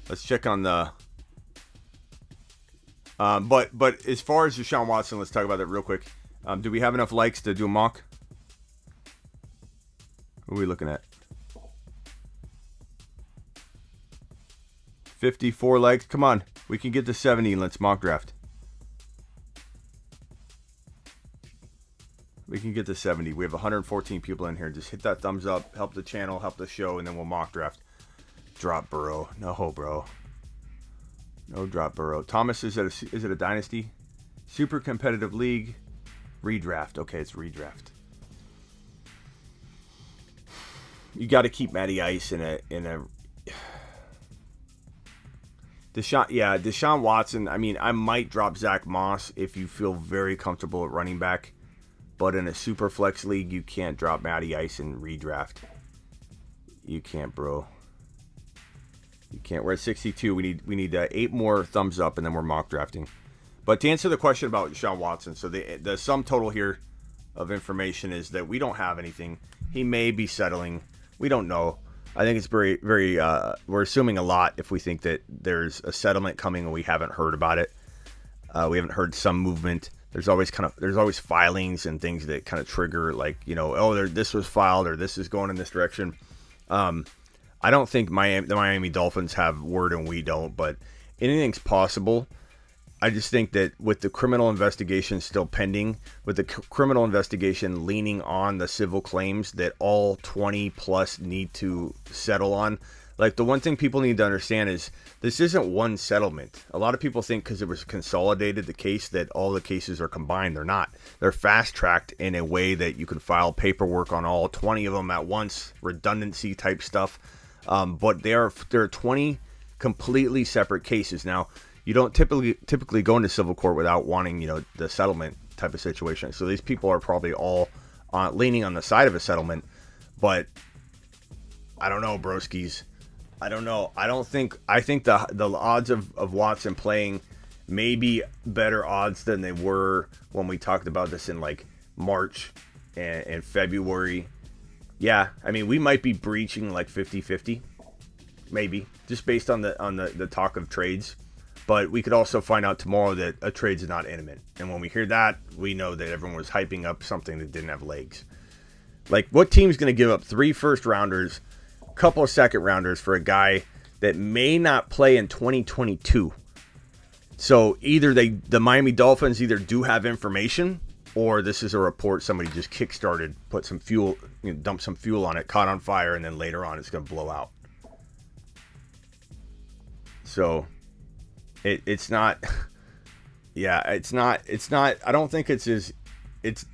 let's check on the. But as far as Deshaun Watson, let's talk about that real quick. Do we have enough likes to do a mock? What are we looking at? 54 likes. Come on, we can get to 70 and let's mock draft. We can get to 70. We have 114 people in here. Just hit that thumbs up, help the channel, help the show, and then we'll mock draft. Drop Burrow. No, bro. No drop Burrow. Thomas, is it a dynasty? Super competitive league. Redraft. Okay, it's redraft. You got to keep Matty Ice in a Deshaun Watson. I mean, I might drop Zach Moss if you feel very comfortable at running back, but in a super flex league, you can't drop Matty Ice in redraft. You can't, bro. You can't. We're at 62. We need 8 more thumbs up, and then we're mock drafting. But to answer the question about Deshaun Watson, so the sum total here of information is that we don't have anything. He may be settling. We don't know. I think it's very, very. We're assuming a lot if we think that there's a settlement coming and we haven't heard about it. We haven't heard some movement. There's always filings and things that kind of trigger, like, you know, oh, this was filed or this is going in this direction. I don't think the Miami Dolphins have word and we don't, but anything's possible. I just think that with the criminal investigation still pending, with the criminal investigation leaning on the civil claims that all 20 plus need to settle on, like, the one thing people need to understand is this isn't one settlement. A lot of people think because it was consolidated, the case, that all the cases are combined. They're not. They're fast-tracked in a way that you can file paperwork on all 20 of them at once, redundancy type stuff. But there are 20 completely separate cases. Now, you don't typically go into civil court without wanting, you know, the settlement type of situation. So these people are probably all leaning on the side of a settlement. But I don't know, broskies. I don't know. I think the odds of Watson playing may be better odds than they were when we talked about this in like March and February. Yeah, I mean, we might be breaching like 50-50, maybe, just based on the talk of trades. But we could also find out tomorrow that a trade's not imminent. And when we hear that, we know that everyone was hyping up something that didn't have legs. Like, what team's going to give up 3 first-rounders, a couple of second-rounders for a guy that may not play in 2022? So either the Miami Dolphins either do have information, or this is a report somebody just kickstarted, put some fuel, dumped some fuel on it, caught on fire, and then later on it's going to blow out. So it's not, yeah, it's not, I don't think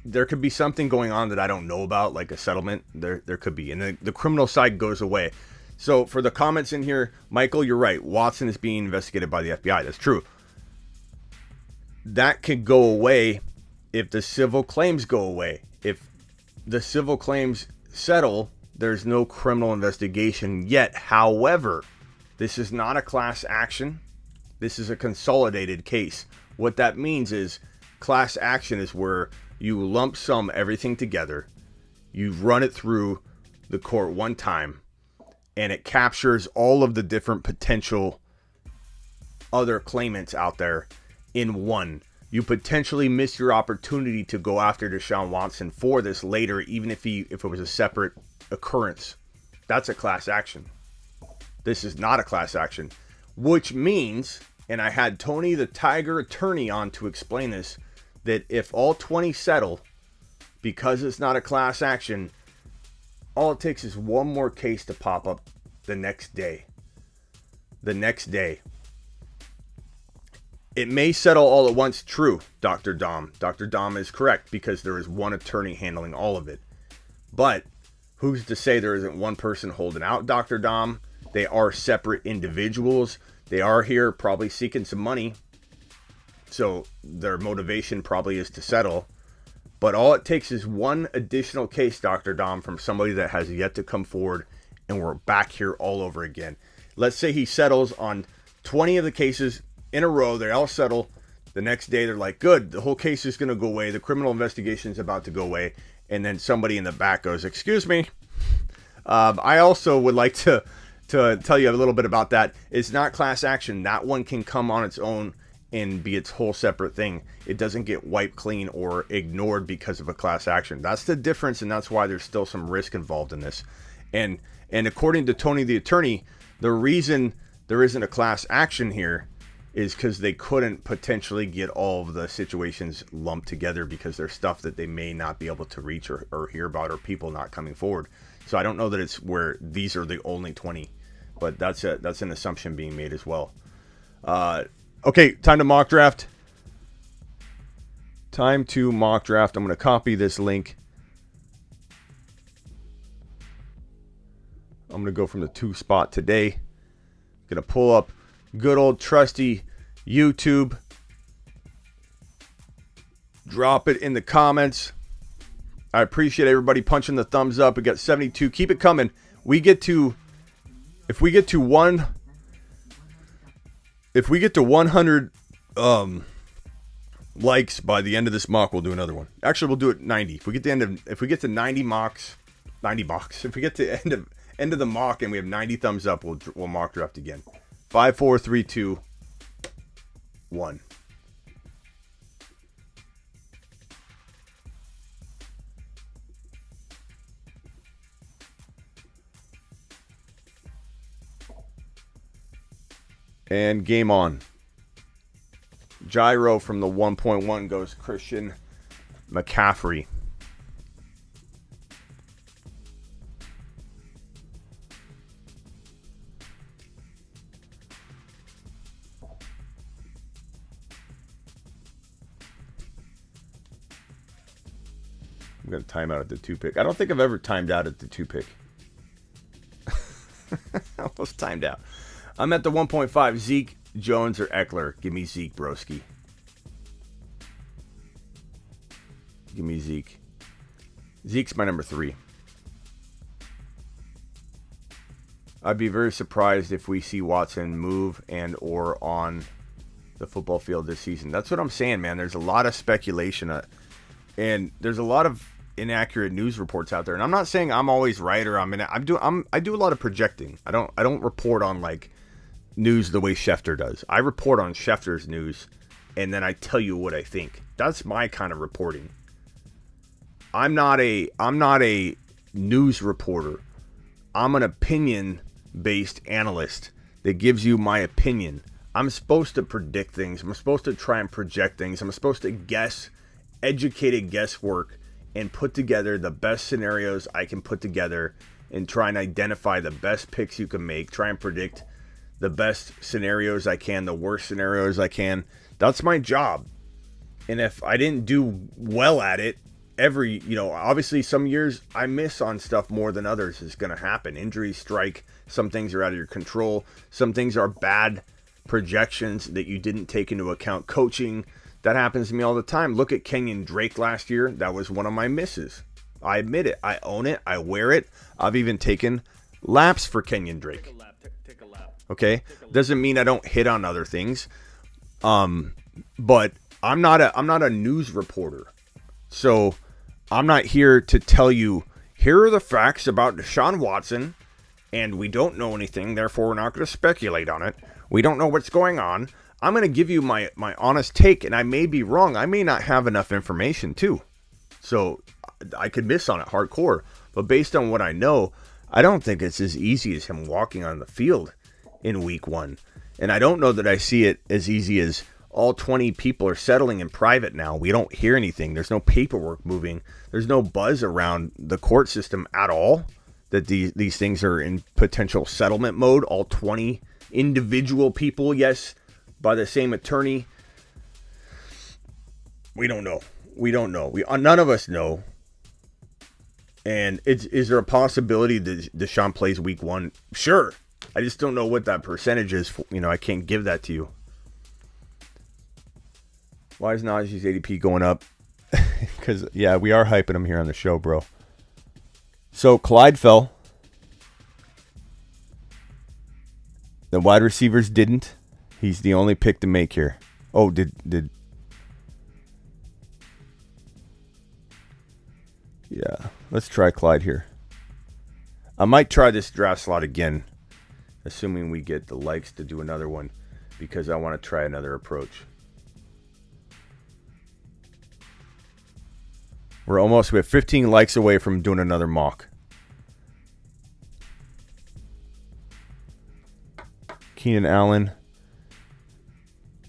there could be something going on that I don't know about, like a settlement. There could be, and the criminal side goes away. So for the comments in here, Michael, you're right. Watson is being investigated by the FBI. That's true. That could go away if the civil claims go away. If the civil claims settle, there's no criminal investigation yet. However, this is not a class action. This is a consolidated case. What that means is class action is where you lump sum everything together, you run it through the court one time, and it captures all of the different potential other claimants out there in one. You potentially miss your opportunity to go after Deshaun Watson for this later, even if it was a separate occurrence. That's a class action. This is not a class action, which means, and I had Tony the Tiger attorney on to explain this, that if all 20 settle, because it's not a class action, all it takes is one more case to pop up the next day. The next day. It may settle all at once, true, Dr. Dom. Dr. Dom is correct, because there is one attorney handling all of it. But who's to say there isn't one person holding out Dr. Dom? They are separate individuals. They are here probably seeking some money. So their motivation probably is to settle. But all it takes is one additional case, Dr. Dom, from somebody that has yet to come forward, and we're back here all over again. Let's say he settles on 20 of the cases in a row. They all settle. The next day they're like, good, the whole case is going to go away. The criminal investigation is about to go away. And then somebody in the back goes, excuse me. I also would like to tell you a little bit about that. It's not class action. That one can come on its own and be its whole separate thing. It doesn't get wiped clean or ignored because of a class action. That's the difference, and that's why there's still some risk involved in this. And according to Tony the attorney, the reason there isn't a class action here is because they couldn't potentially get all of the situations lumped together because there's stuff that they may not be able to reach or hear about, or people not coming forward. So I don't know that it's where these are the only 20, but that's an assumption being made as well. Okay, time to mock draft. I'm going to copy this link. I'm going to go from the 2 spot today. Going to pull up good old trusty YouTube. Drop it in the comments. I appreciate everybody punching the thumbs up. We got 72. Keep it coming. If we get to 100 likes by the end of this mock, we'll do another one. Actually, we'll do it 90. If we get to 90 mocks. If we get to end of the mock and we have 90 thumbs up, we'll mock draft again. 5, 4, 3, 2, 1. And game on. Gyro from the 1.1 goes Christian McCaffrey. I'm going to time out at the 2 pick. I don't think I've ever timed out at the 2 pick. Almost timed out. I'm at the 1.5. Zeke, Jones, or Eckler. Give me Zeke, broski. Give me Zeke. Zeke's my number 3. I'd be very surprised if we see Watson move and or on the football field this season. That's what I'm saying, man. There's a lot of speculation, and there's a lot of inaccurate news reports out there. And I'm not saying I'm always right or I do a lot of projecting. I don't report on like news the way Schefter does. I report on Schefter's news, and then I tell you what I think. That's my kind of reporting. I'm not a news reporter. I'm an opinion-based analyst that gives you my opinion. I'm supposed to predict things. I'm supposed to try and project things. I'm supposed to guess, educated guesswork, and put together the best scenarios I can put together and try and identify the best picks you can make. Try and predict the best scenarios I can, the worst scenarios I can. That's my job. And if I didn't do well at it, obviously some years I miss on stuff more than others is going to happen. Injuries strike. Some things are out of your control. Some things are bad projections that you didn't take into account. Coaching, that happens to me all the time. Look at Kenyon Drake last year. That was one of my misses. I admit it. I own it. I wear it. I've even taken laps for Kenyon Drake. Take a lap. Okay? Doesn't mean I don't hit on other things. But I'm not a news reporter. So I'm not here to tell you, here are the facts about Deshaun Watson, and we don't know anything, therefore we're not going to speculate on it. We don't know what's going on. I'm going to give you my honest take, and I may be wrong. I may not have enough information, too. So I could miss on it hardcore. But based on what I know, I don't think it's as easy as him walking on the field in week 1. And I don't know that I see it as easy as all 20 people are settling in private now. We don't hear anything. There's no paperwork moving. There's no buzz around the court system at all that these things are in potential settlement mode. All 20 individual people, yes, by the same attorney. We don't know. None of us know. And is there a possibility that Deshaun plays week 1? Sure. I just don't know what that percentage is. I can't give that to you. Why is Najee's ADP going up? Because, yeah, we are hyping him here on the show, bro. So, Clyde fell. The wide receivers didn't. He's the only pick to make here. Oh, did... Yeah, let's try Clyde here. I might try this draft slot again, assuming we get the likes to do another one, because I want to try another approach. We have 15 likes away from doing another mock. Keenan Allen.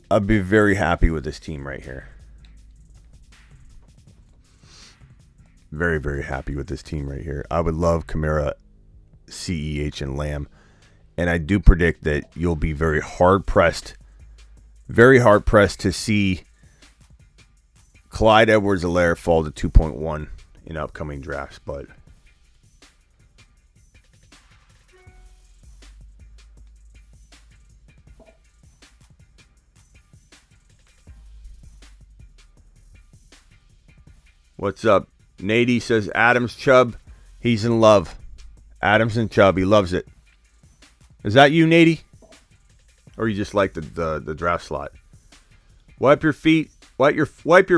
I'd be very happy with this team right here. Very, very happy with this team right here. I would love Kamara, CEH, and Lamb. And I do predict that you'll be very hard-pressed to see Clyde Edwards-Helaire fall to 2.1 in upcoming drafts. But what's up? Nady says Adams Chubb, he's in love. Adams and Chubb, he loves it. Is that you, Nady? Or you just like the draft slot? Wipe your feet. Wipe your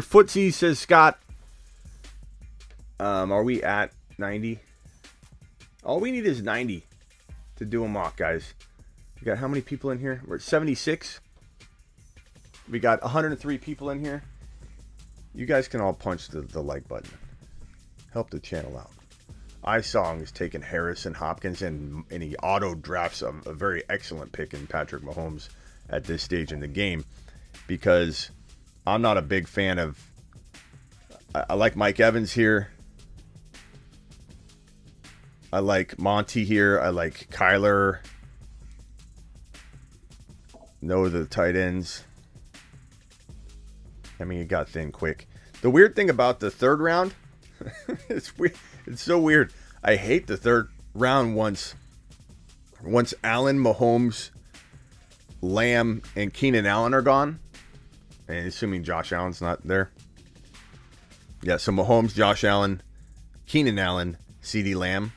footsie, says Scott. Are we at 90? All we need is 90 to do a mock, guys. We got how many people in here? We're at 76. We got 103 people in here. You guys can all punch the like button. Help the channel out. iSong is taking Harrison Hopkins, and he auto drafts a very excellent pick in Patrick Mahomes at this stage in the game, because I'm not a big fan of... I like Mike Evans here. I like Monty here. I like Kyler. No, the tight ends. I mean, it got thin quick. The weird thing about the third round, it's weird. It's so weird. I hate the third round once Allen, Mahomes, Lamb, and Keenan Allen are gone. And assuming Josh Allen's not there. Yeah, so Mahomes, Josh Allen, Keenan Allen, CeeDee Lamb.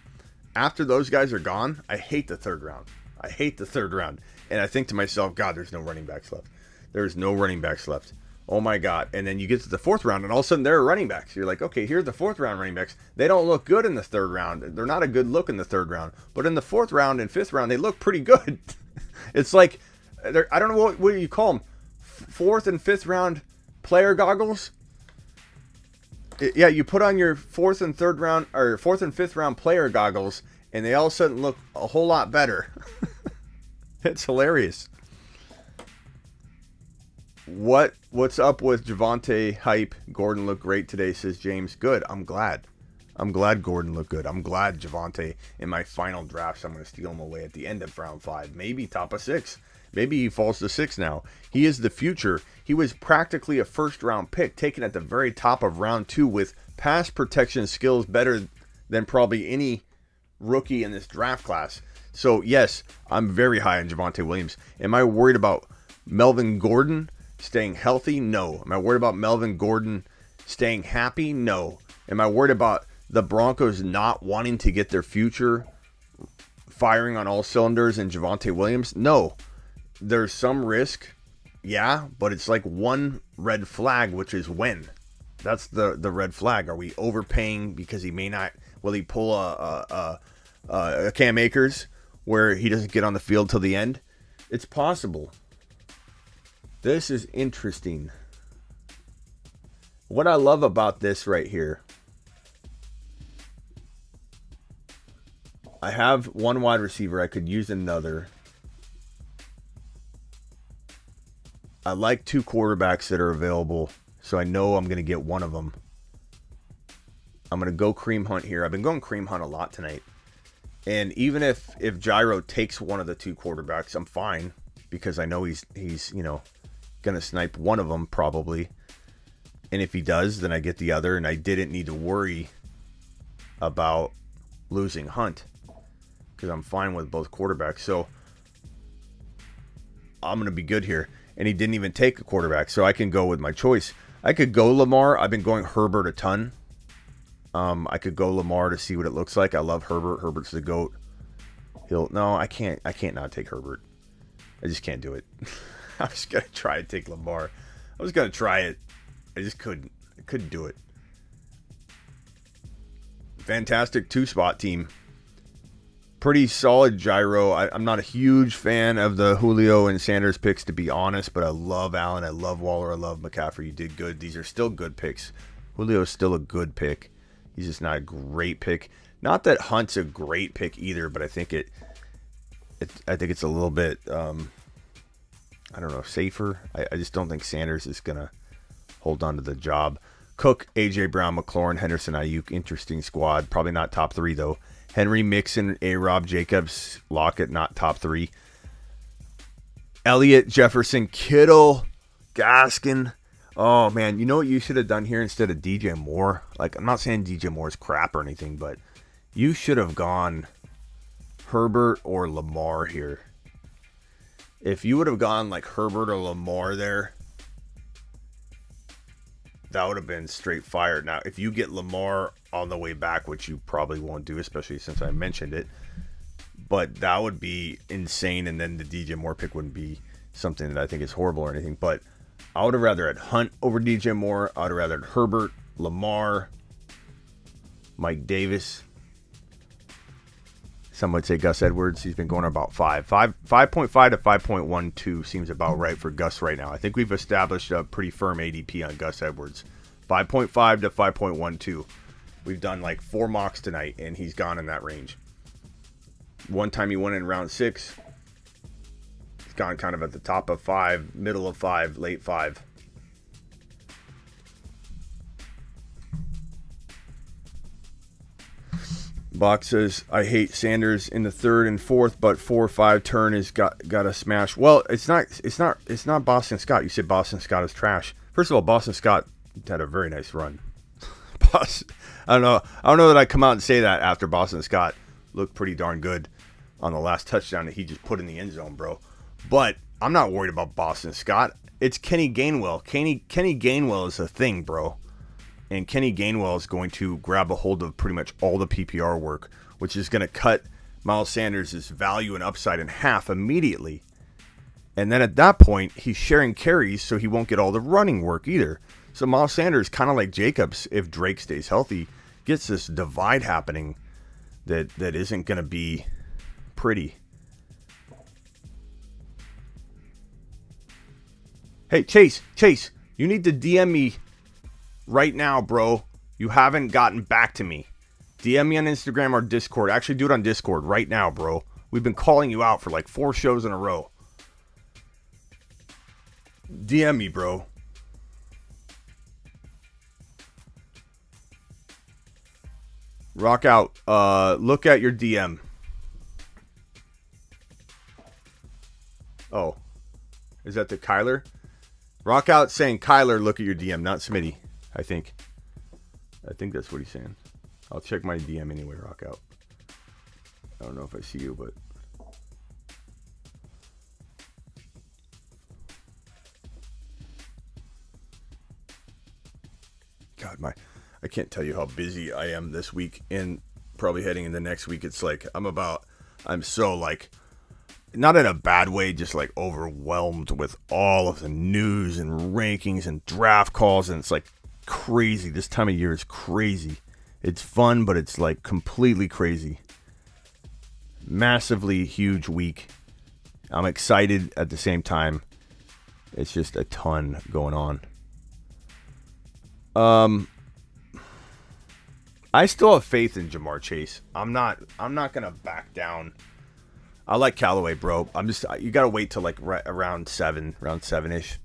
after those guys are gone, I hate the third round. I hate the third round. And I think to myself, God, there's no running backs left. There's no running backs left. Oh my God. And then you get to the fourth round and all of a sudden there are running backs. You're like, okay, here's the fourth round running backs. They don't look good in the third round. They're not a good look in the third round. But in the fourth round and fifth round, they look pretty good. It's like, I don't know what you call them. Fourth and fifth round player goggles. Yeah, you put on your fourth and fifth round player goggles and they all of a sudden look a whole lot better. It's hilarious. What's up with Javonte hype? Gordon looked great today, says James. Good. I'm glad Gordon looked good. I'm glad Javonte in my final drafts, I'm going to steal him away at the end of round 5. Maybe top of 6. Maybe he falls to 6 now. He is the future. He was practically a first round pick taken at the very top of round 2 with pass protection skills better than probably any rookie in this draft class. So yes, I'm very high on Javonte Williams. Am I worried about Melvin Gordon staying healthy? No. Am I worried about Melvin Gordon staying happy? No. Am I worried about the Broncos not wanting to get their future firing on all cylinders in Javonte Williams? No. There's some risk, yeah, but it's like one red flag, which is when. That's the red flag. Are we overpaying because he may not? Will he pull a Cam Akers where he doesn't get on the field till the end? It's possible. This is interesting. What I love about this right here, I have one wide receiver. I could use another. I like 2 quarterbacks that are available, so I know I'm going to get one of them. I'm going to go Kareem Hunt here. I've been going Kareem Hunt a lot tonight. And even if Gyro takes one of the 2 quarterbacks, I'm fine because I know he's going to snipe one of them probably. And if he does, then I get the other, and I didn't need to worry about losing Hunt because I'm fine with both quarterbacks. So I'm going to be good here. And he didn't even take a quarterback, so I can go with my choice. I could go Lamar. I've been going Herbert a ton. I could go Lamar to see what it looks like. I love Herbert. Herbert's the GOAT. I can't not take Herbert. I just can't do it. I was going to try to take Lamar. I was going to try it. I just couldn't. I couldn't do it. Fantastic 2-spot team. Pretty solid Gyro. I'm not a huge fan of the Julio and Sanders picks, to be honest, but I love Allen. I love Waller. I love McCaffrey. You did good. These are still good picks. Julio is still a good pick. He's just not a great pick. Not that Hunt's a great pick either, but I think I think it's a little bit, I don't know, safer. I just don't think Sanders is going to hold on to the job. Cook, A.J. Brown, McLaurin, Henderson, Ayuk, interesting squad. Probably not top 3, though. Henry, Mixon, A-Rob, Jacobs, Lockett, not top 3. Elliott, Jefferson, Kittle, Gaskin. Oh, man, you know what you should have done here instead of DJ Moore? Like, I'm not saying DJ Moore's crap or anything, but you should have gone Herbert or Lamar here. If you would have gone like Herbert or Lamar there, that would have been straight fire. Now, if you get Lamar on the way back, which you probably won't do, especially since I mentioned it, but that would be insane, and then the DJ Moore pick wouldn't be something that I think is horrible or anything. But I would have rather had Hunt over DJ Moore. I would have rather had Herbert, Lamar, Mike Davis. Some would say Gus Edwards. He's been going about 5.5 to 5.12 seems about right for Gus right now. I think we've established a pretty firm ADP on Gus Edwards. 5.5 to 5.12. We've done like 4 mocks tonight, and he's gone in that range. One time he won in round 6. He's gone kind of at the top of 5, middle of 5, late 5. Box says, I hate Sanders in the 3rd and 4th, but 4-5 turn has got a smash. Well, it's not Boston Scott. You said Boston Scott is trash. First of all, Boston Scott had a very nice run. I don't know that I come out and say that after Boston Scott looked pretty darn good on the last touchdown that he just put in the end zone, bro. But I'm not worried about Boston Scott. It's Kenny Gainwell. Kenny Gainwell is a thing, bro. And Kenny Gainwell is going to grab a hold of pretty much all the PPR work which is going to cut Miles Sanders' value and upside in half immediately. And then at that point, he's sharing carries, so he won't get all the running work either. So Miles Sanders, kind of like Jacobs, if Drake stays healthy, gets this divide happening that isn't going to be pretty. Hey, Chase, you need to DM me right now, bro. You haven't gotten back to me. DM me on Instagram or Discord. Actually, do it on Discord right now, bro. We've been calling you out for like 4 shows in a row. DM me, bro. Rock out. Look at your DM. Oh. Is that the Kyler? Rock out saying Kyler, look at your DM, not Smitty, I think. I think that's what he's saying. I'll check my DM anyway, Rock out. I don't know if I see you, but... God, I can't tell you how busy I am this week and probably heading into next week. It's like I'm so like, not in a bad way, just like overwhelmed with all of the news and rankings and draft calls, and it's like crazy. This time of year is crazy. It's fun, but it's like completely crazy. Massively huge week. I'm excited at the same time. It's just a ton going on. I still have faith in Jamar Chase. I'm not gonna back down. I like Callaway, bro. You gotta wait till like around 7-ish.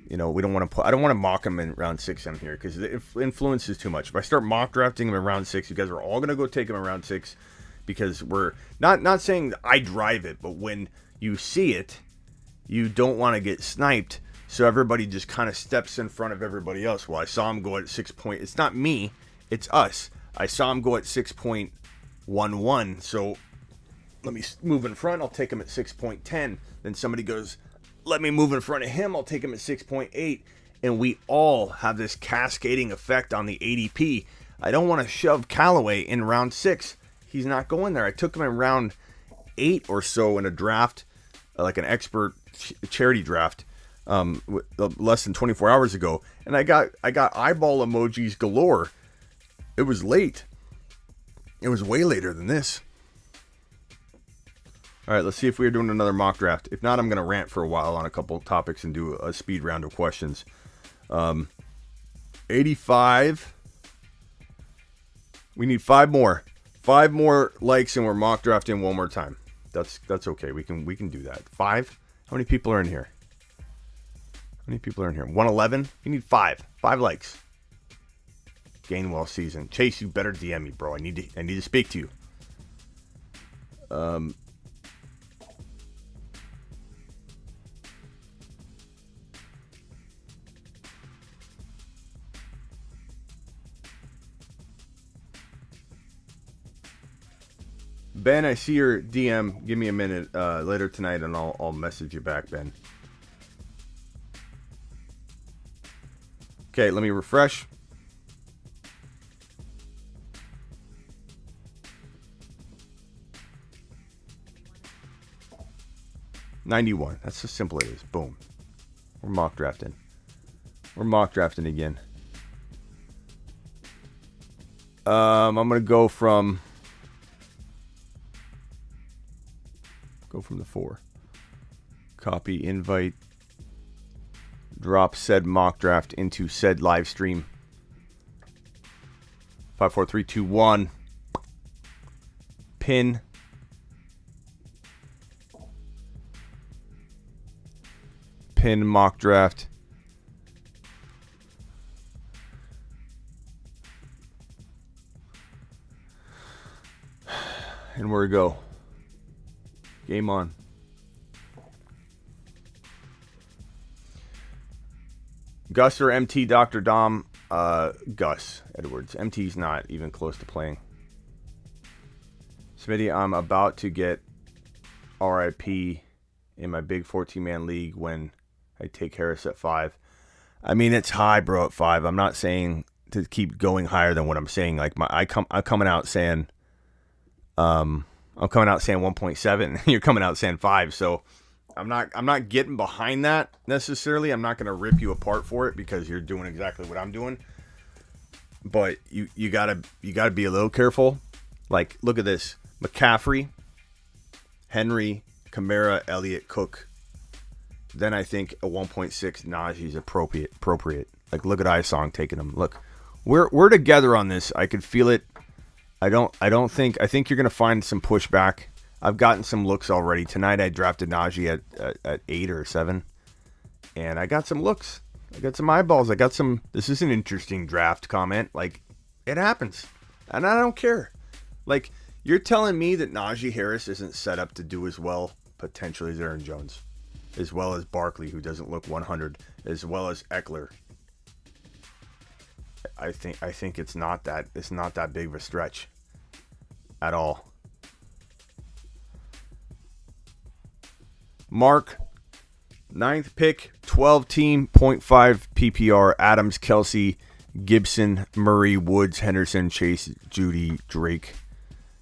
You know, we don't want to I don't want to mock him in round 6 in here because the influence is too much. If I start mock drafting him in round 6, you guys are all gonna go take him in round 6 because we're not saying I drive it, but when you see it, you don't want to get sniped. So everybody just kind of steps in front of everybody else. Well, I saw him go at 6 point. It's not me. It's us. I saw him go at 6.11. So let me move in front. I'll take him at 6.10. Then somebody goes, let me move in front of him. I'll take him at 6.8. And we all have this cascading effect on the ADP. I don't want to shove Callaway in round 6. He's not going there. I took him in round 8 or so in a draft, like an expert charity draft. Less than 24 hours ago, and I got eyeball emojis galore. It was late. It was way later than this. All right, let's see if we're doing another mock draft. If not, I'm going to rant for a while on a couple of topics and do a speed round of questions. 85. We need 5 more. 5 more likes, and we're mock drafting one more time. That's okay. We can do that. 5. How many people are in here? How many people are in here? 111? You need 5. 5 likes. Gainwell season. Chase, you better DM me, bro. I need to speak to you. Ben, I see your DM. Give me a minute later tonight, and I'll message you back, Ben. Okay, let me refresh. $91. That's as simple as it is. Boom. We're mock drafting. We're mock drafting again. I'm gonna go from the 4. Copy invite. Drop said mock draft into said live stream. 5, 4, 3, 2, 1. Pin. Pin mock draft. And where we go. Game on. Gus or MT Dr. Dom? Gus Edwards. MT's not even close to playing. Smitty, I'm about to get RIP in my big 14-man league when I take Harris at 5. I mean, it's high, bro, at 5. I'm not saying to keep going higher than what I'm saying. Like I'm coming out saying I'm coming out saying 1.7. You're coming out saying 5. So I'm not getting behind that necessarily. I'm not going to rip you apart for it because you're doing exactly what I'm doing. But you gotta be a little careful. Like, look at this: McCaffrey, Henry, Kamara, Elliott, Cook. Then I think a 1.6 Najee is appropriate. Like, look at Isong taking him. Look, we're together on this. I could feel it. I think you're gonna find some pushback. I've gotten some looks already. Tonight I drafted Najee at 8 or 7. And I got some looks. I got some eyeballs. This is an interesting draft comment. Like, it happens. And I don't care. Like, you're telling me that Najee Harris isn't set up to do as well, potentially, as Aaron Jones. As well as Barkley, who doesn't look 100. As well as Eckler. I think it's not that big of a stretch. At all. Mark, 9th pick, 12 team, 0.5 PPR, Adams, Kelsey, Gibson, Murray, Woods, Henderson, Chase, Judy, Drake,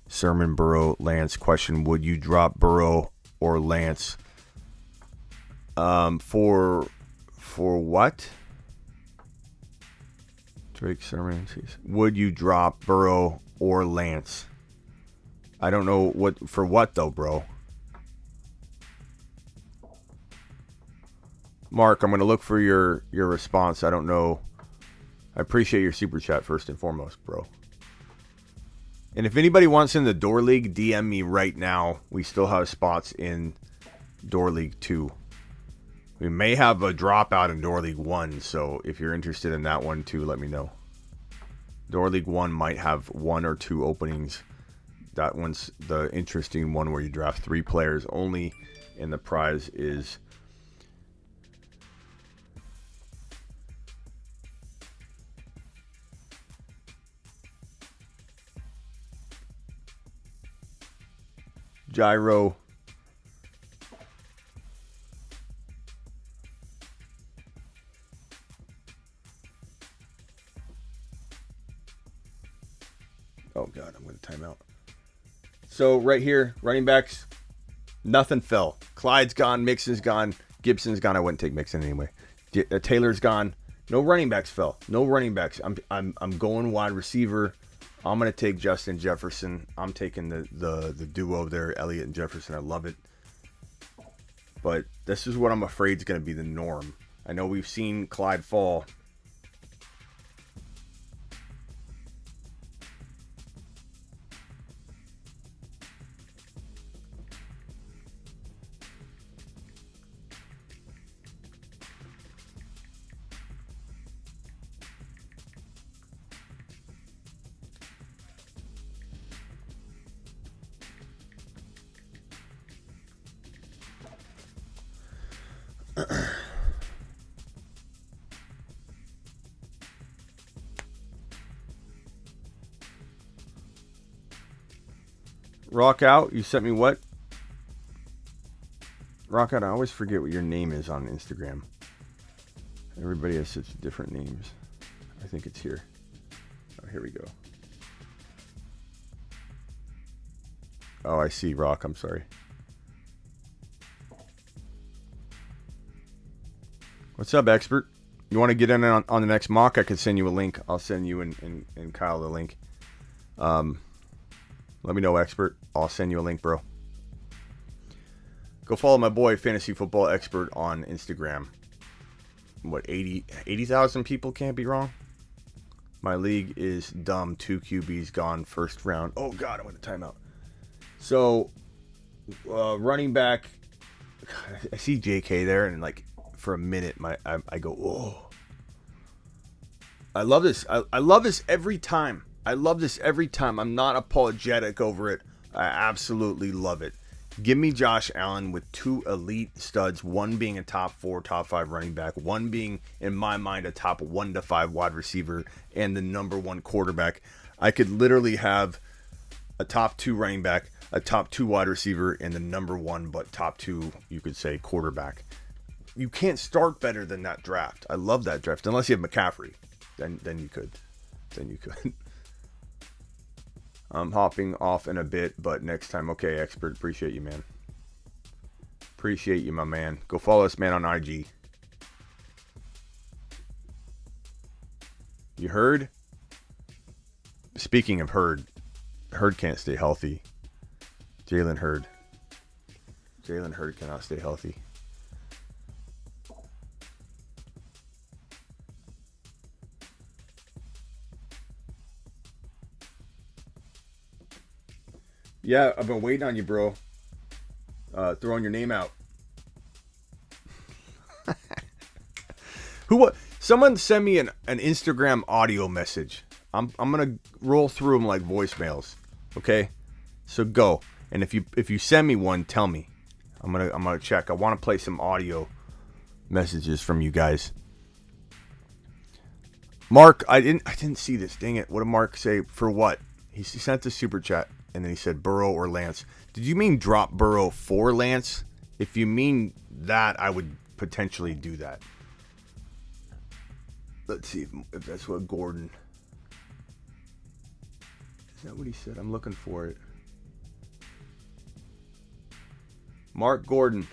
Sermon, Burrow, Lance. Question: would you drop Burrow or Lance? For what? Drake, Sermon, Chase. Would you drop Burrow or Lance? I don't know for what though, bro. Mark, I'm going to look for your response. I don't know. I appreciate your super chat first and foremost, bro. And if anybody wants in the Door League, DM me right now. We still have spots in Door League 2. We may have a dropout in Door League 1, so if you're interested in that one too, let me know. Door League 1 might have 1 or 2 openings. That one's the interesting one where you draft 3 players only, and the prize is Gyro. Oh God, I'm going to time out. So right here, running backs, nothing fell. Clyde's gone, Mixon's gone, Gibson's gone. I wouldn't take Mixon anyway. Taylor's gone. No running backs fell. No running backs. I'm going wide receiver. I'm going to take Justin Jefferson. I'm taking the duo there, Elliott and Jefferson. I love it. But this is what I'm afraid is going to be the norm. I know we've seen Clyde fall. Rock out, you sent me what? Rock out, I always forget what your name is on Instagram. Everybody has such different names. I think it's here. Oh, here we go. Oh, I see, Rock. I'm sorry. What's up, expert? You want to get in on the next mock? I could send you a link. I'll send you and Kyle the link. Let me know, expert. I'll send you a link, bro. Go follow my boy, Fantasy Football Expert, on Instagram. What, 80,000 people can't be wrong? My league is dumb. 2 QBs gone first round. Oh, God, I went to timeout. So, running back. I see JK there, and like for a minute, I go, oh. I love this. I love this every time. I love this every time. I'm not apologetic over it. I absolutely love it. Give me Josh Allen with 2 elite studs, one being a top 4, top 5 running back, one being, in my mind, a top 1 to 5 wide receiver, and the number 1 quarterback. I could literally have a top 2 running back, a top 2 wide receiver, and the number 1, but top 2, you could say, quarterback. You can't start better than that draft. I love that draft, unless you have McCaffrey. Then you could. I'm hopping off in a bit, but next time. Okay, expert. Appreciate you, man. Appreciate you, my man. Go follow us, man, on IG. You heard? Speaking of Hurd can't stay healthy. Jalen Hurd cannot stay healthy. Yeah, I've been waiting on you, bro. Throwing your name out. Someone send me an Instagram audio message. I'm gonna roll through them like voicemails. Okay, so go. And if you send me one, tell me. I'm gonna check. I want to play some audio messages from you guys. Mark, I didn't see this. Dang it! What did Mark say? For what? He sent a super chat and then he said Burrow or Lance. Did you mean drop Burrow for Lance? If you mean that, I would potentially do that. Let's see if that's what Gordon. Is that what he said? I'm looking for it. Mark Gordon.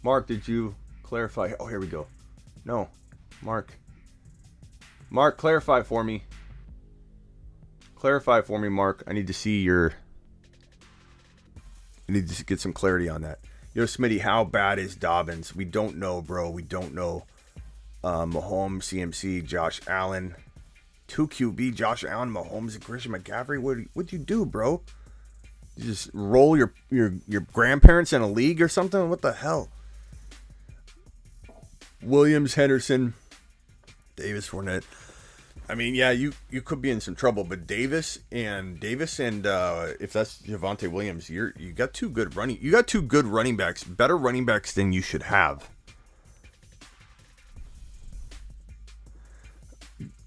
Mark, did you clarify? Oh, here we go. No. Mark, clarify for me. Clarify for me, Mark. I need to see your... I need to get some clarity on that. Yo, Smitty, how bad is Dobbins? We don't know, bro. We don't know. Mahomes, CMC, Josh Allen. 2 QB, Josh Allen, Mahomes, and Christian McCaffrey. What'd you do, bro? You just roll your grandparents in a league or something? What the hell? Williams, Henderson, Davis, Fournette. I mean, yeah, you could be in some trouble, but Davis and if that's Javonte Williams, you got two good running backs, better running backs than you should have.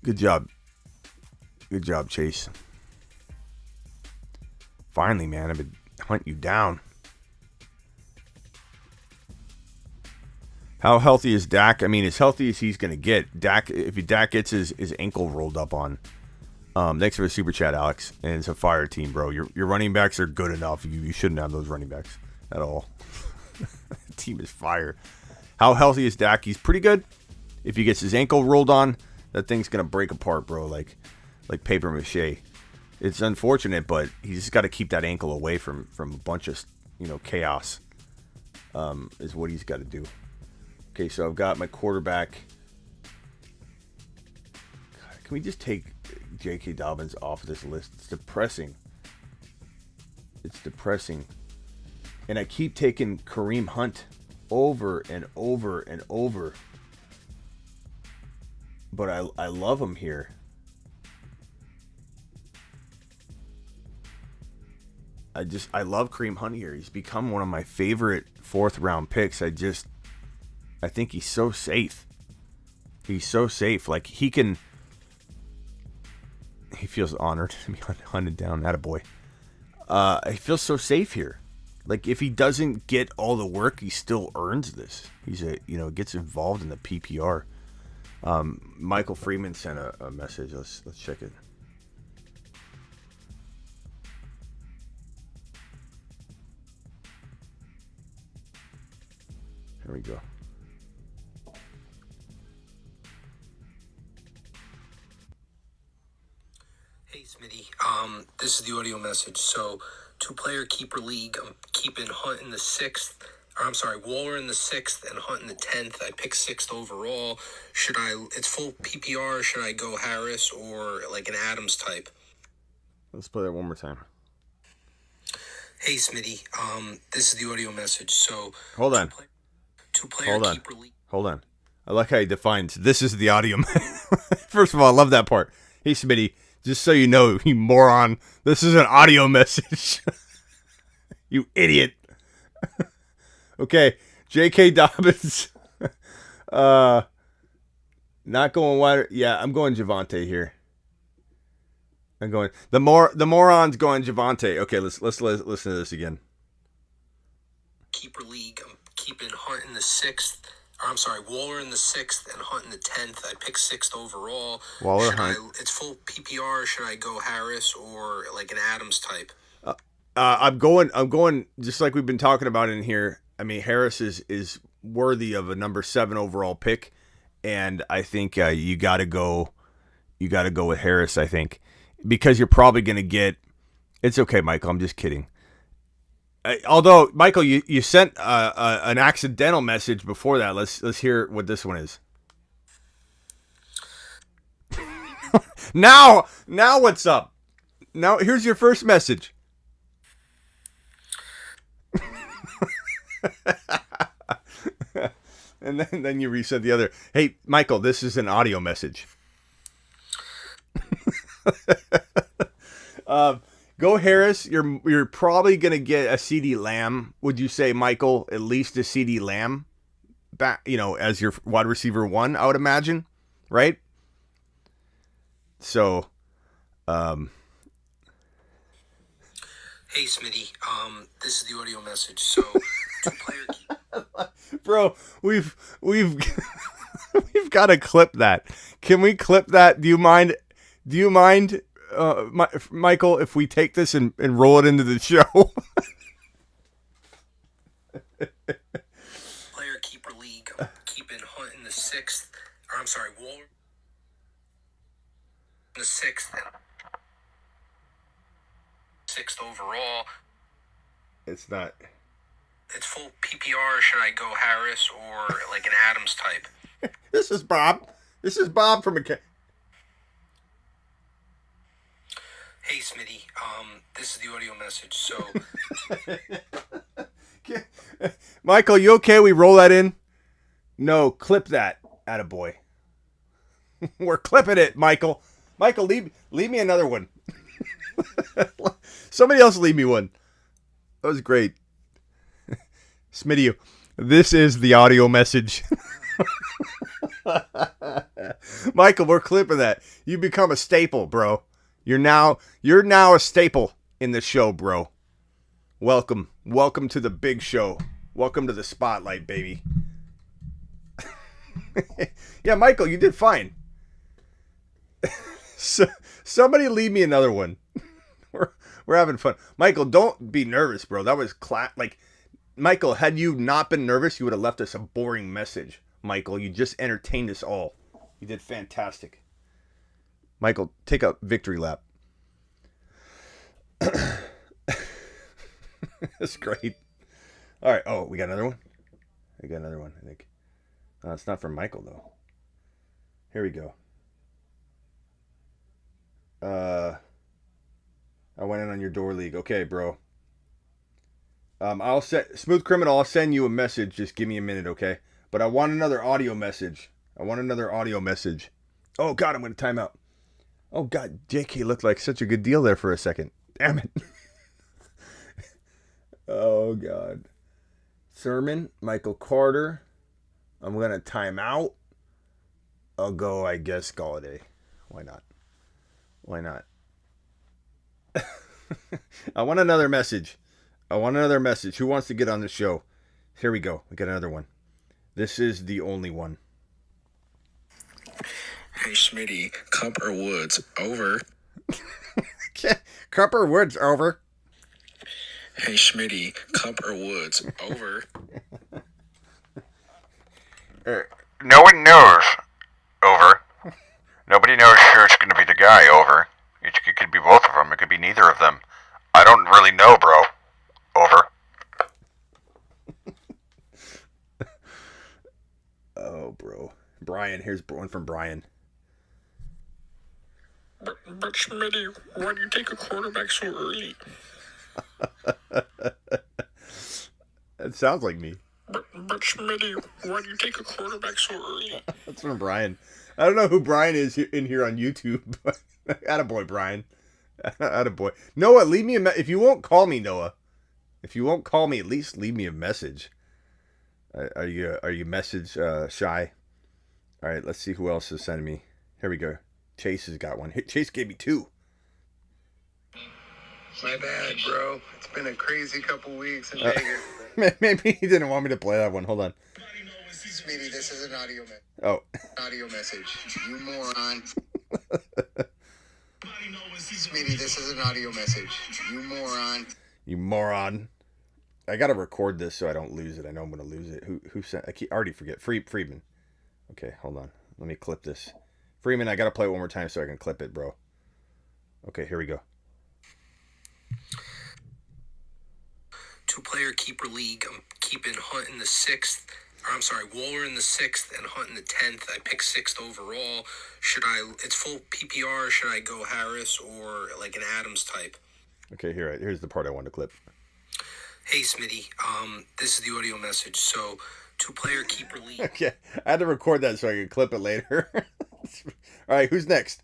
Good job, Chase. Finally, man, I've been hunting you down. How healthy is Dak? I mean, as healthy as he's going to get. Dak, if Dak gets his ankle rolled up on. Thanks for the super chat, Alex. And it's a fire team, bro. Your running backs are good enough. You shouldn't have those running backs at all. The team is fire. How healthy is Dak? He's pretty good. If he gets his ankle rolled on, that thing's going to break apart, bro, like paper mache. It's unfortunate, but he's just got to keep that ankle away from a bunch of, chaos. Is what he's got to do. Okay, so I've got my quarterback. God, can we just take J.K. Dobbins off of this list? It's depressing. And I keep taking Kareem Hunt over and over and over. But I love him here. I love Kareem Hunt here. He's become one of my favorite 4th round picks. I think he's so safe. Like, he feels honored to be hunted down. Attaboy. He feels so safe here. Like, if he doesn't get all the work, he still earns this. Gets involved in the PPR. Michael Freeman sent a message. Let's check it. Here we go. Hey Smitty, this is the audio message. So, 2-player keeper league. I'm keeping Hunt in the 6th. Waller in the 6th and Hunt in the 10th. I picked 6th overall. It's full PPR. Should I go Harris or like an Adams type? Let's play that one more time. Hey Smitty, this is the audio message. So, hold on. 2-player keeper league. Hold on. I like how he defines this is the audio. First of all, I love that part. Hey Smitty, just so you know, you moron, this is an audio message. You idiot. Okay, J.K. Dobbins. Not going wider. Yeah, I'm going Javonte here. I'm going the moron's going Javonte. Okay, let's listen to this again. Keeper league. I'm keeping Hunt in the 6th. Or I'm sorry, Waller in the 6th and Hunt in the 10th. I picked 6th overall. Waller, should Hunt. it's full PPR. Should I go Harris or like an Adams type? I'm going just like we've been talking about in here. I mean, Harris is worthy of a number 7 overall pick, and I think you got to go with Harris. I think because you're probably going to get. It's okay, Michael. I'm just kidding. Although, Michael, you sent an accidental message before that. Let's hear what this one is. Now what's up? Now here's your first message. And then you reset the other. Hey, Michael, this is an audio message. Go Harris. You're probably gonna get a CeeDee Lamb. Would you say, Michael? At least a CeeDee Lamb, back as your wide receiver 1. I would imagine, right? So, Hey, Smitty. This is the audio message. So, 2-player. Bro, we've we've got to clip that. Can we clip that? Do you mind? Michael, if we take this and roll it into the show? Player keeper league. I'm keeping Hunt in the 6th. Or I'm sorry, Waller in the 6th. 6th overall. It's not. It's full PPR. Should I go Harris or like an Adams type? This is Bob. This is Bob from Hey, Smitty. This is the audio message. So, Michael, you okay? We roll that in? No, clip that. Attaboy. We're clipping it, Michael. Michael, leave me another one. Somebody else leave me one. That was great. Smitty, this is the audio message. Michael, we're clipping that. You become a staple, bro. You're now a staple in the show, bro. Welcome to the big show. Welcome to the spotlight, baby. Yeah, Michael, you did fine. So, somebody leave me another one. We're having fun. Michael, don't be nervous, bro. That was Michael, had you not been nervous, you would have left us a boring message. Michael, you just entertained us all. You did fantastic. Michael, take a victory lap. That's great. All right. Oh, we got another one? I got another one, I think. It's not from Michael, though. Here we go. I went in on your door league. Okay, bro. Smooth Criminal, I'll send you a message. Just give me a minute, okay? But I want another audio message. Oh, God, I'm going to time out. Oh, God, JK looked like such a good deal there for a second. Damn it. Oh, God. Sermon, Michael Carter. I'm going to time out. I'll go, I guess, Galladay. Why not? I want another message. Who wants to get on the show? Here we go. We got another one. This is the only one. hey, Smitty, Cup or Woods? Over. Cup or Woods? Over. Hey, Smitty, Cup or Woods? Over. No one knows. Over. Nobody knows who's going to be the guy. Over. It could be both of them. It could be neither of them. I don't really know, bro. Over. Oh, bro. Brian, here's one from Brian. But Smitty, why do you take a quarterback so early? That sounds like me. But Smitty, why do you take a quarterback so early? That's from Brian. I don't know who Brian is in here on YouTube, but attaboy, Brian. Attaboy. Noah, leave me if you won't call me, Noah. If you won't call me, at least leave me a message. Are you message shy? All right, let's see who else is sending me. Here we go. Chase has got one. Chase gave me two. My bad, bro. It's been a crazy couple weeks in Vegas. Maybe he didn't want me to play that one. Hold on. Smitty, this is an audio message. You moron. Smitty, this is an audio message. You moron. You moron. I gotta record this so I don't lose it. I know I'm gonna lose it. Who sent? I already forget. Freeman. Okay, hold on. Let me clip this. Freeman, I gotta play it one more time so I can clip it, bro. Okay, here we go. 2-player keeper league. I'm keeping Hunt in the 6th. Waller in the 6th and Hunt in the 10th. I pick 6th overall. It's full PPR. Should I go Harris or like an Adams type? Okay, here's the part I wanted to clip. Hey, Smitty. This is the audio message. So, 2-player keeper league. Okay, I had to record that so I could clip it later. All right, who's next?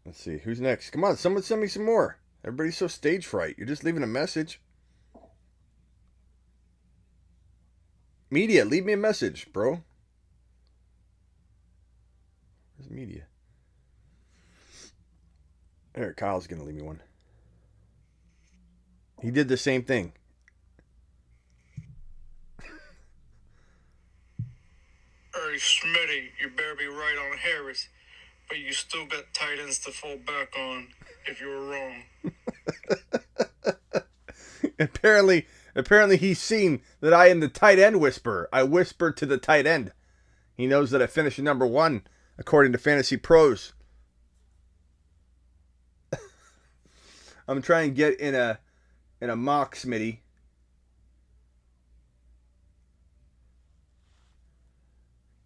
Let's see. Who's next? Come on, someone send me some more. Everybody's so stage fright. You're just leaving a message. Media, leave me a message, bro. Where's media? There, Kyle's going to leave me one. He did the same thing. Hey, Smitty, you better be right on Harris, but you still got tight ends to fall back on if you were wrong. Apparently he's seen that I am the tight end whisperer. I whisper to the tight end. He knows that I finished number 1 according to Fantasy Pros. I'm trying to get in a mock, Smitty.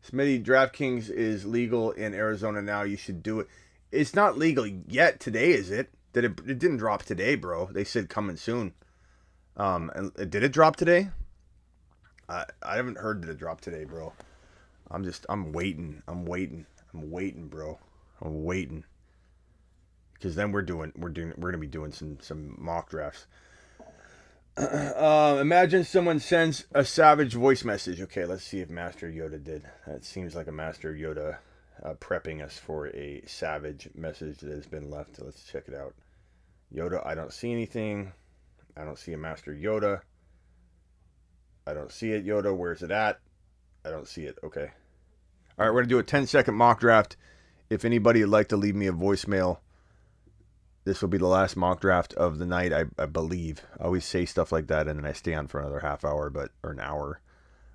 Smitty, DraftKings is legal in Arizona now. You should do it. It's not legal yet. Today, is it? It didn't drop today, bro. They said coming soon. And did it drop today? I haven't heard that it dropped today, bro. I'm waiting. I'm waiting, bro. I'm waiting. Because then we're gonna be doing some mock drafts. Imagine someone sends a savage voice message. Okay, let's see if Master Yoda did. That seems like a Master Yoda prepping us for a savage message that has been left. Let's check it out. Yoda, I don't see anything. I don't see a Master Yoda. I don't see it, Yoda. Where's it at? I don't see it. Okay. All right, we're going to do a 10-second mock draft. If anybody would like to leave me a voicemail, this will be the last mock draft of the night, I believe. I always say stuff like that, and then I stay on for another half hour, or an hour.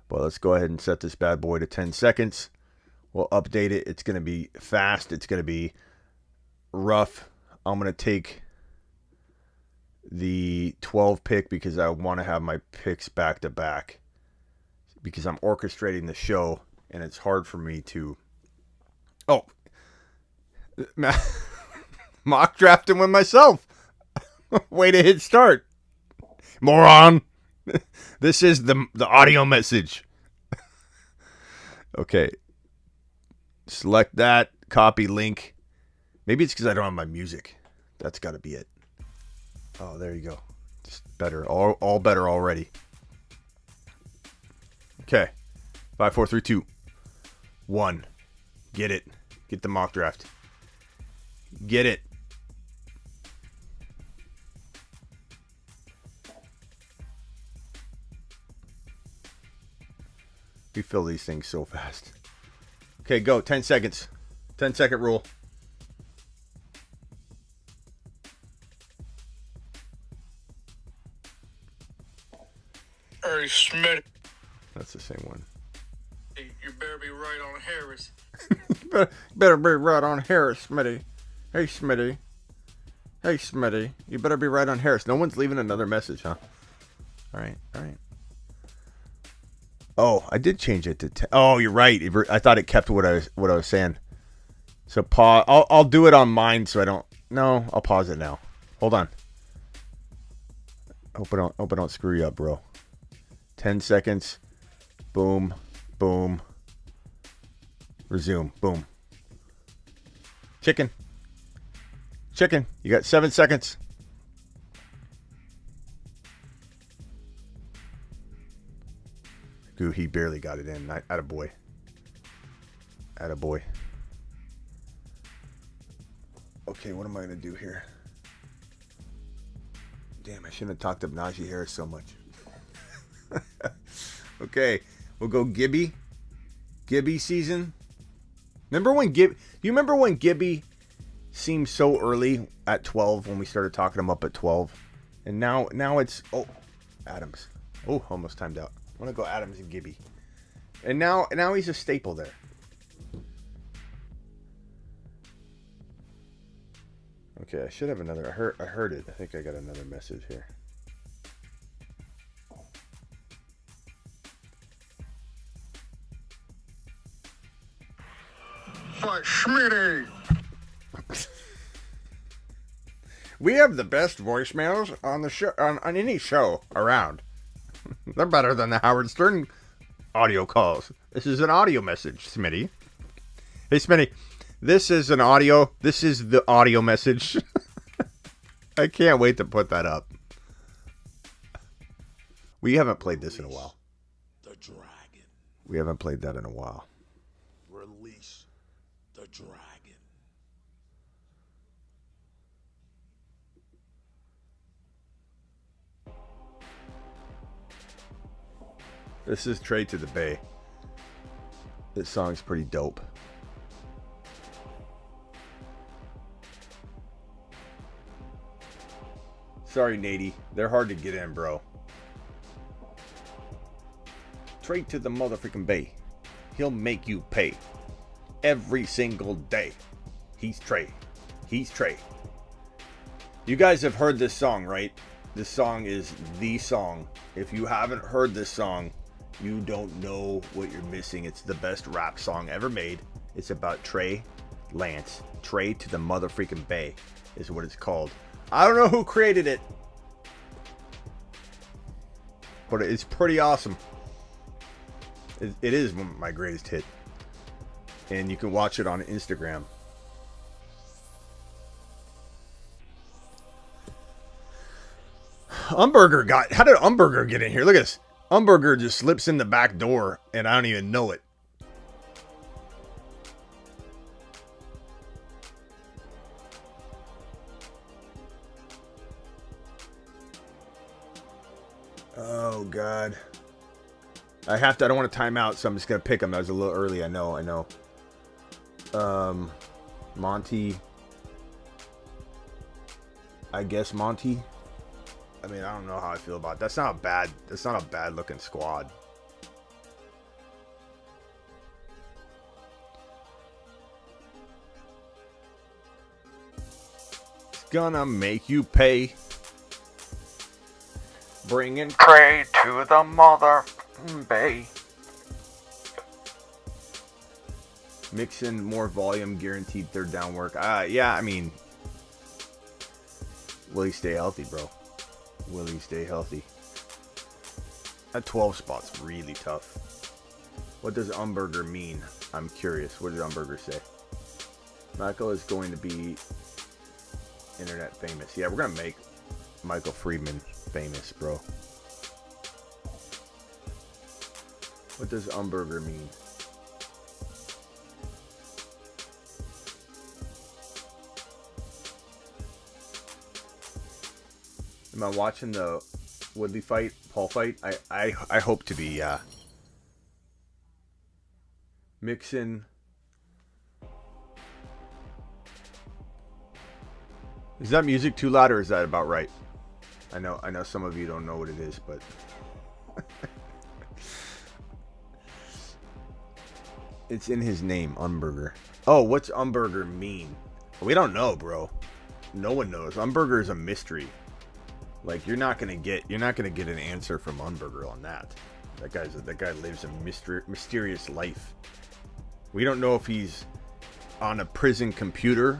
But let's go ahead and set this bad boy to 10 seconds. We'll update it. It's going to be fast. It's going to be rough. I'm going to take the 12 pick because I want to have my picks back to back. Because I'm orchestrating the show, and it's hard for me to... Oh. Mock drafting with myself. Way to hit start. Moron. This is the audio message. Okay. Select that. Copy link. Maybe it's because I don't have my music. That's got to be it. Oh, there you go. Just better. All better already. Okay. 5, 4, 3, 2, 1. Get it. Get the mock draft. Get it. We fill these things so fast. Okay, go. 10 seconds. 10-second rule. Hey, Smitty. That's the same one. You better be right on Harris. better be right on Harris, Smitty. Hey, Smitty. Hey, Smitty. You better be right on Harris. No one's leaving another message, huh? All right. Oh, I did change it to 10. Oh, you're right. I thought it kept what I was saying. So pause. I'll do it on mine so I don't. No, I'll pause it now. Hold on. Hope I don't screw you up, bro. 10 seconds. Boom. Boom. Resume. Boom. Chicken. You got 7 seconds. Ooh, he barely got it in. Attaboy. Okay, what am I going to do here? Damn, I shouldn't have talked up Najee Harris so much. Okay, we'll go Gibby. Gibby season. Remember when Gibby... You remember when Gibby seemed so early at 12 when we started talking him up at 12? And now it's... Oh, Adams. Oh, almost timed out. I want to go Adams and Gibby. And now he's a staple there. Okay, I should have another. I heard it. I think I got another message here. But Schmitty! We have the best voicemails on the show on any show around. They're better than the Howard Stern audio calls. This is an audio message, Smitty. Hey, Smitty. This is an audio. This is the audio message. I can't wait to put that up. We haven't played this in a while. The dragon. We haven't played that in a while. Release the dragon. This is Trade to the Bay. This song's pretty dope. Sorry, Nady. They're hard to get in, bro. Trade to the motherfucking Bay. He'll make you pay. Every single day. He's Trey. He's Trey. You guys have heard this song, right? This song is the song. If you haven't heard this song, you don't know what you're missing. It's the best rap song ever made. It's about Trey Lance. Trey to the motherfucking Bay is what it's called. I don't know who created it, but it's pretty awesome. It is my greatest hit. And you can watch it on Instagram. How did Umberger get in here? Look at this. Umberger just slips in the back door and I don't even know it. Oh, God. I don't want to time out, so I'm just going to pick him. That was a little early. I know. Monty. I guess Monty. I mean, I don't know how I feel about it. That's not a bad looking squad. It's gonna make you pay. Bringing Trey to the mother bay. Mix in more volume, guaranteed third down work. Yeah, I mean, will he stay healthy, bro? Will he stay healthy? That 12 spot's really tough. What does Umberger mean? I'm curious. What did Umberger say? Michael is going to be internet famous. Yeah, we're going to make Michael Friedman famous, bro. What does Umberger mean? Am I watching the Woodley fight, Paul fight? I hope to be, yeah. Mixin. Is that music too loud or is that about right? I know some of you don't know what it is, but it's in his name, Umberger. Oh, what's Umberger mean? We don't know, bro. No one knows. Umberger is a mystery. Like you're not gonna get an answer from Umberger on that. That guy lives a mysterious life. We don't know if he's on a prison computer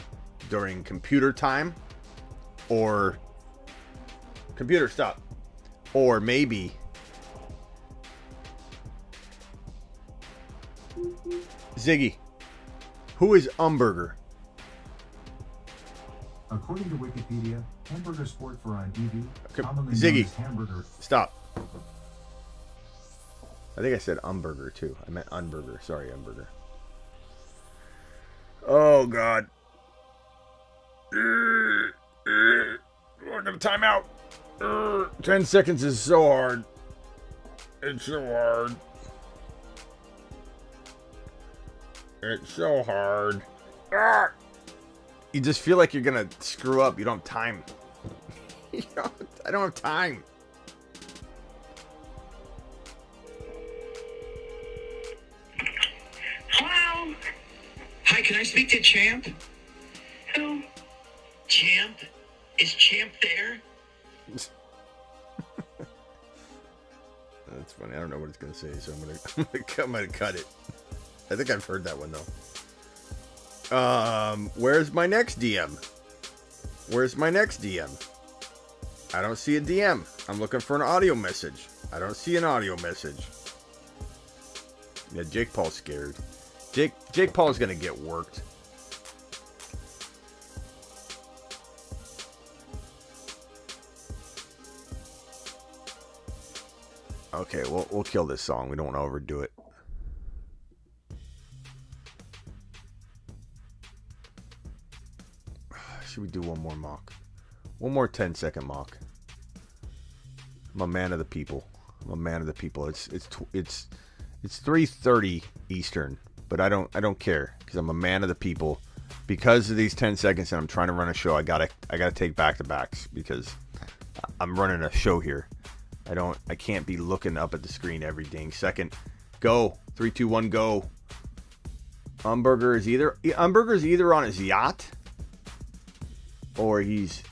during computer time, or computer stop, or maybe Ziggy. Who is Umberger? According to Wikipedia, hamburger sport for on TV, Okay, commonly Ziggy. known as hamburger. Stop. I think I said Umberger too. I meant Unburger. Sorry, Umberger. Oh, God. We're gonna time out. 10 seconds is so hard. It's so hard. It's so hard. You just feel like you're gonna screw up. You don't have time. I don't have time. Hello? Hi, can I speak to Champ? Who? Champ? Is Champ there? That's funny. I don't know what it's gonna say, so I'm gonna cut it. I think I've heard that one though. Where's my next DM? Where's my next DM? I don't see a DM. I'm looking for an audio message. I don't see an audio message. Yeah, Jake Paul's scared. Jake Paul's gonna get worked. Okay, we'll kill this song. We don't want to overdo it. Should we do one more mock? One more 10-second mock. I'm a man of the people. I'm a man of the people. It's 3:30 Eastern, but I don't care because I'm a man of the people. Because of these 10 seconds and I'm trying to run a show, I gotta take back-to-backs because I'm running a show here. I can't be looking up at the screen every dang second. Go. 3, 2, 1, go. Umberger's either on his yacht or he's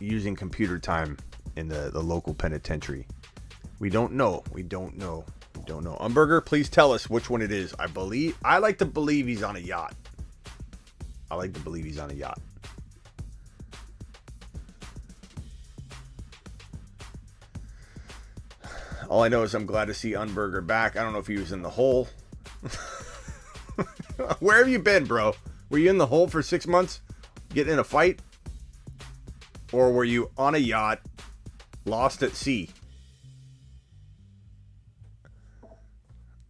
using computer time in the local penitentiary. We don't know. Umberger, please tell us which one it is. I like to believe he's on a yacht. All I know is I'm glad to see Umberger back. I don't know if he was in the hole. Where have you been, bro? Were you in the hole for 6 months? Getting in a fight? Or were you on a yacht, lost at sea?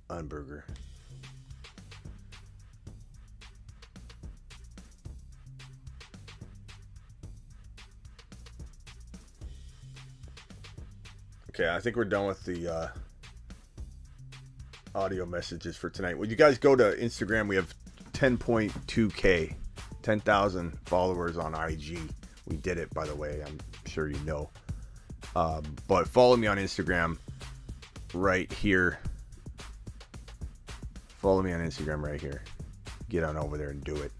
Umberger. Okay, I think we're done with the audio messages for tonight. Would you guys go to Instagram? We have 10.2K, 10,000 followers on IG. We did it, by the way. I'm sure you know. But follow me on Instagram right here. Follow me on Instagram right here. Get on over there and do it.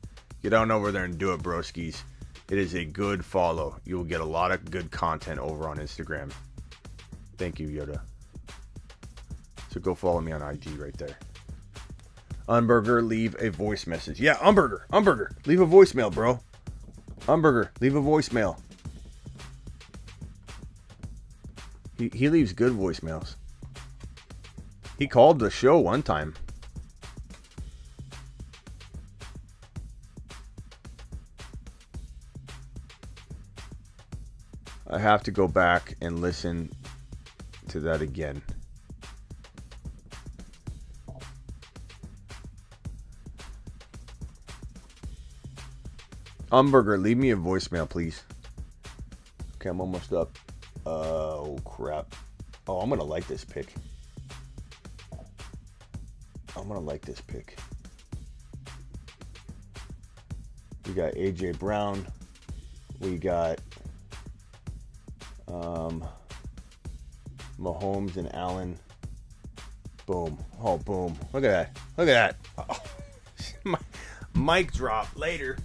Get on over there and do it, broskies. It is a good follow. You will get a lot of good content over on Instagram. Thank you, Yoda. So go follow me on IG right there. Umberger, leave a voice message. Yeah, Umberger, leave a voicemail, bro. Umberger, leave a voicemail. He leaves good voicemails. He called the show one time. I have to go back and listen to that again. Umberger, leave me a voicemail, please. Okay, I'm almost up. Oh, crap. Oh, I'm going to like this pick. We got A.J. Brown. We got Mahomes and Allen. Boom. Oh, boom. Look at that. Oh. Mic drop later.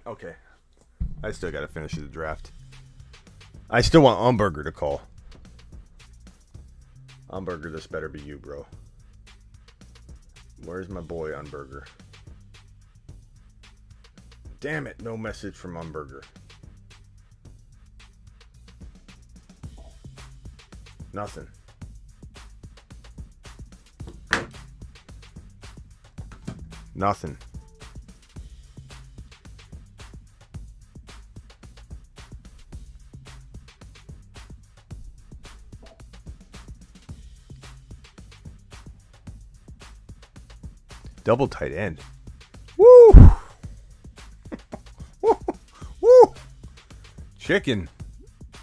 Okay. I still got to finish the draft. I still want Umberger to call. Umberger, this better be you, bro. Where's my boy Umberger? Damn it, no message from Umberger. Nothing. Nothing. Double tight end. Woo! Woo! Woo! Chicken,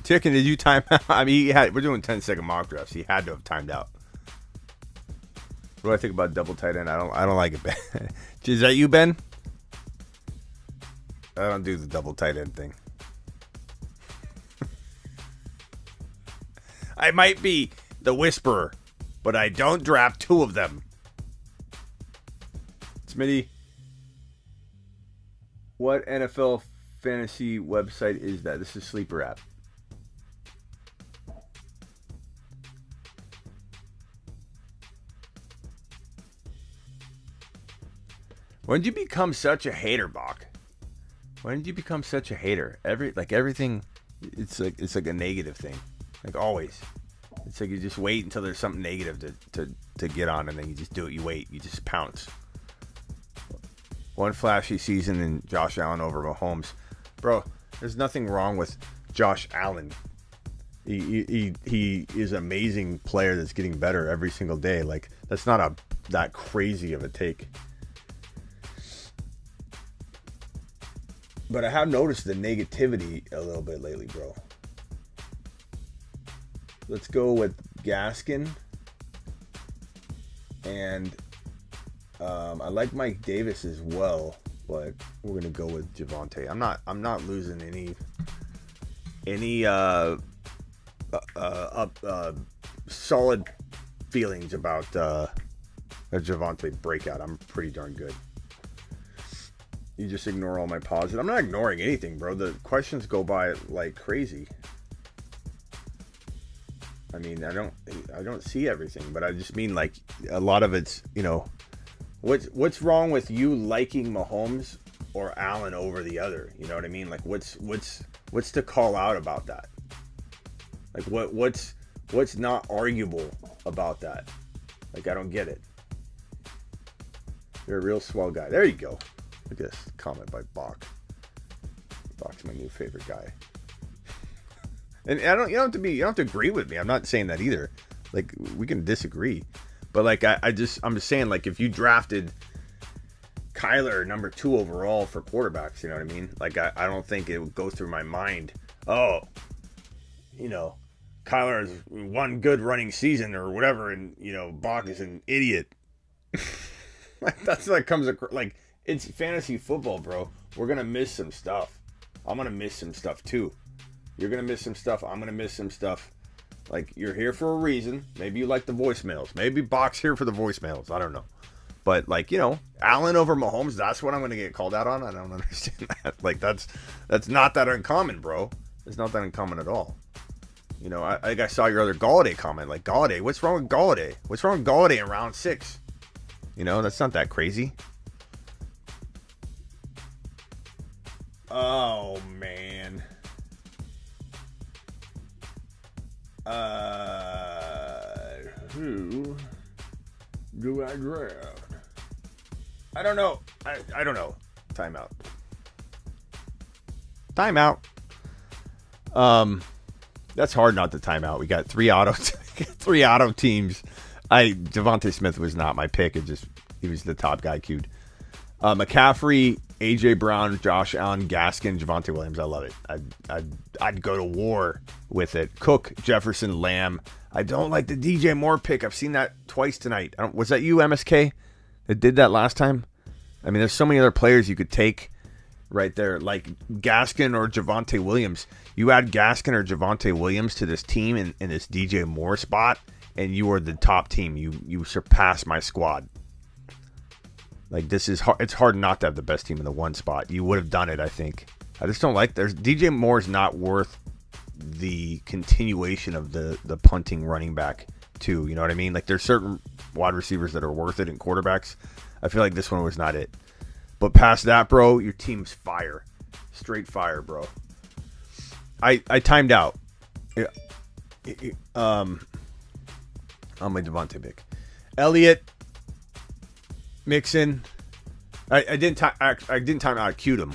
did you time out? I mean, we're doing 10-second mock drafts. He had to have timed out. What do I think about double tight end? I don't like it, Ben. Is that you, Ben? I don't do the double tight end thing. I might be the whisperer, but I don't draft two of them. Smitty, what NFL fantasy website is that? This is Sleeper app. When did you become such a hater, Bach? When did you become such a hater? Everything, it's like a negative thing. Like always. It's like you just wait until there's something negative to get on, and then you just do it. You wait. You just pounce. One flashy season and Josh Allen over Mahomes. Bro, there's nothing wrong with Josh Allen. He is an amazing player that's getting better every single day. Like, that's not that crazy of a take. But I have noticed the negativity a little bit lately, bro. Let's go with Gaskin. And I like Mike Davis as well, but we're gonna go with Javonte. I'm not losing any solid feelings about a Javonte breakout. I'm pretty darn good. You just ignore all my pauses. I'm not ignoring anything, bro. The questions go by like crazy. I mean, I don't see everything, but I just mean like a lot of it's, you know, what's wrong with you liking Mahomes or Allen over the other? You know what I mean? Like what's to call out about that? Like what's not arguable about that? Like, I don't get it. You're a real swell guy. There you go. Look at this comment by Bach. Bach's my new favorite guy. And you don't have to agree with me. I'm not saying that either. Like, we can disagree. But like I'm just saying, like, if you drafted Kyler number 2 overall for quarterbacks, you know what I mean? Like, I don't think it would go through my mind, oh, you know, Kyler has one good running season or whatever, and, you know, Bach is an idiot. Like, that's like comes across, like, it's fantasy football, bro. We're gonna miss some stuff. I'm gonna miss some stuff too. You're gonna miss some stuff. I'm gonna miss some stuff. Like, you're here for a reason. Maybe you like the voicemails. Maybe Bach's here for the voicemails. I don't know. But, like, you know, Allen over Mahomes, that's what I'm gonna get called out on. I don't understand that. Like, that's not that uncommon, bro. It's not that uncommon at all. You know, I think I saw your other Galladay comment. Like, Galladay, what's wrong with Galladay? What's wrong with Galladay in round 6? You know, that's not that crazy. Oh, man. Who do I draft? I don't know. I don't know. Timeout. That's hard not to time out. We got 3 auto teams. Devontae Smith was not my pick. He was the top guy queued. McCaffrey, AJ Brown, Josh Allen, Gaskin, Javonte Williams. I love it. I'd go to war with it. Cook, Jefferson, Lamb. I don't like the DJ Moore pick. I've seen that twice tonight. Was that you, MSK, that did that last time? I mean, there's so many other players you could take right there, like Gaskin or Javonte Williams. You add Gaskin or Javonte Williams to this team in this DJ Moore spot, and you are the top team. You surpass my squad. Like, this is hard. It's hard not to have the best team in the one spot. You would have done it, I think. I just don't like. DJ Moore's not worth the continuation of the punting running back too. You know what I mean? Like, there's certain wide receivers that are worth it in quarterbacks. I feel like this one was not it. But past that, bro, your team's fire. Straight fire, bro. I timed out. On my Devontae pick. Elliott, Mixon, I didn't time out. I queued him,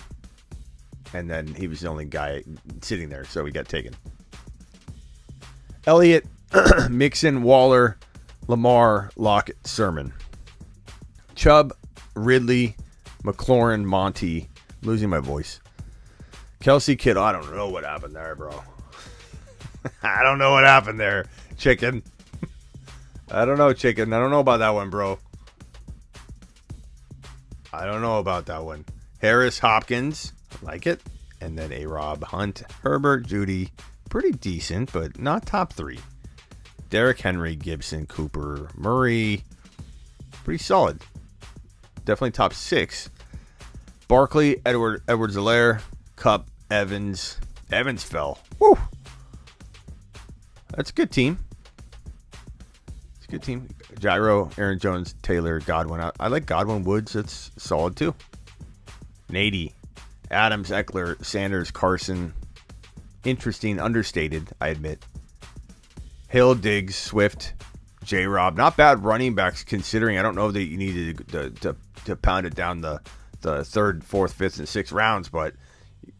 and then he was the only guy sitting there, so he got taken. Elliott, Mixon, Waller, Lamar, Lockett, Sermon, Chubb, Ridley, McLaurin, Monty. Losing my voice. Kelsey, Kittle. I don't know what happened there, bro. I don't know what happened there, chicken. I don't know, chicken. I don't know about that one, bro. I don't know about that one. Harris, Hopkins. Like it. And then A-Rob, Hunt, Herbert, Judy. Pretty decent, but not top 3. Derrick Henry, Gibson, Cooper, Murray. Pretty solid. Definitely top 6. Barkley, Edwards-Helaire, Kupp, Evans. Evans fell. Woo! That's a good team. It's a good team. Gyro, Aaron Jones, Taylor, Godwin. I like Godwin. Woods. That's solid too. Nady, Adams, Eckler, Sanders, Carson. Interesting, understated, I admit. Hill, Diggs, Swift, J-Rob. Not bad running backs considering. I don't know that you needed to pound it down the 3rd, 4th, 5th, and 6th rounds, but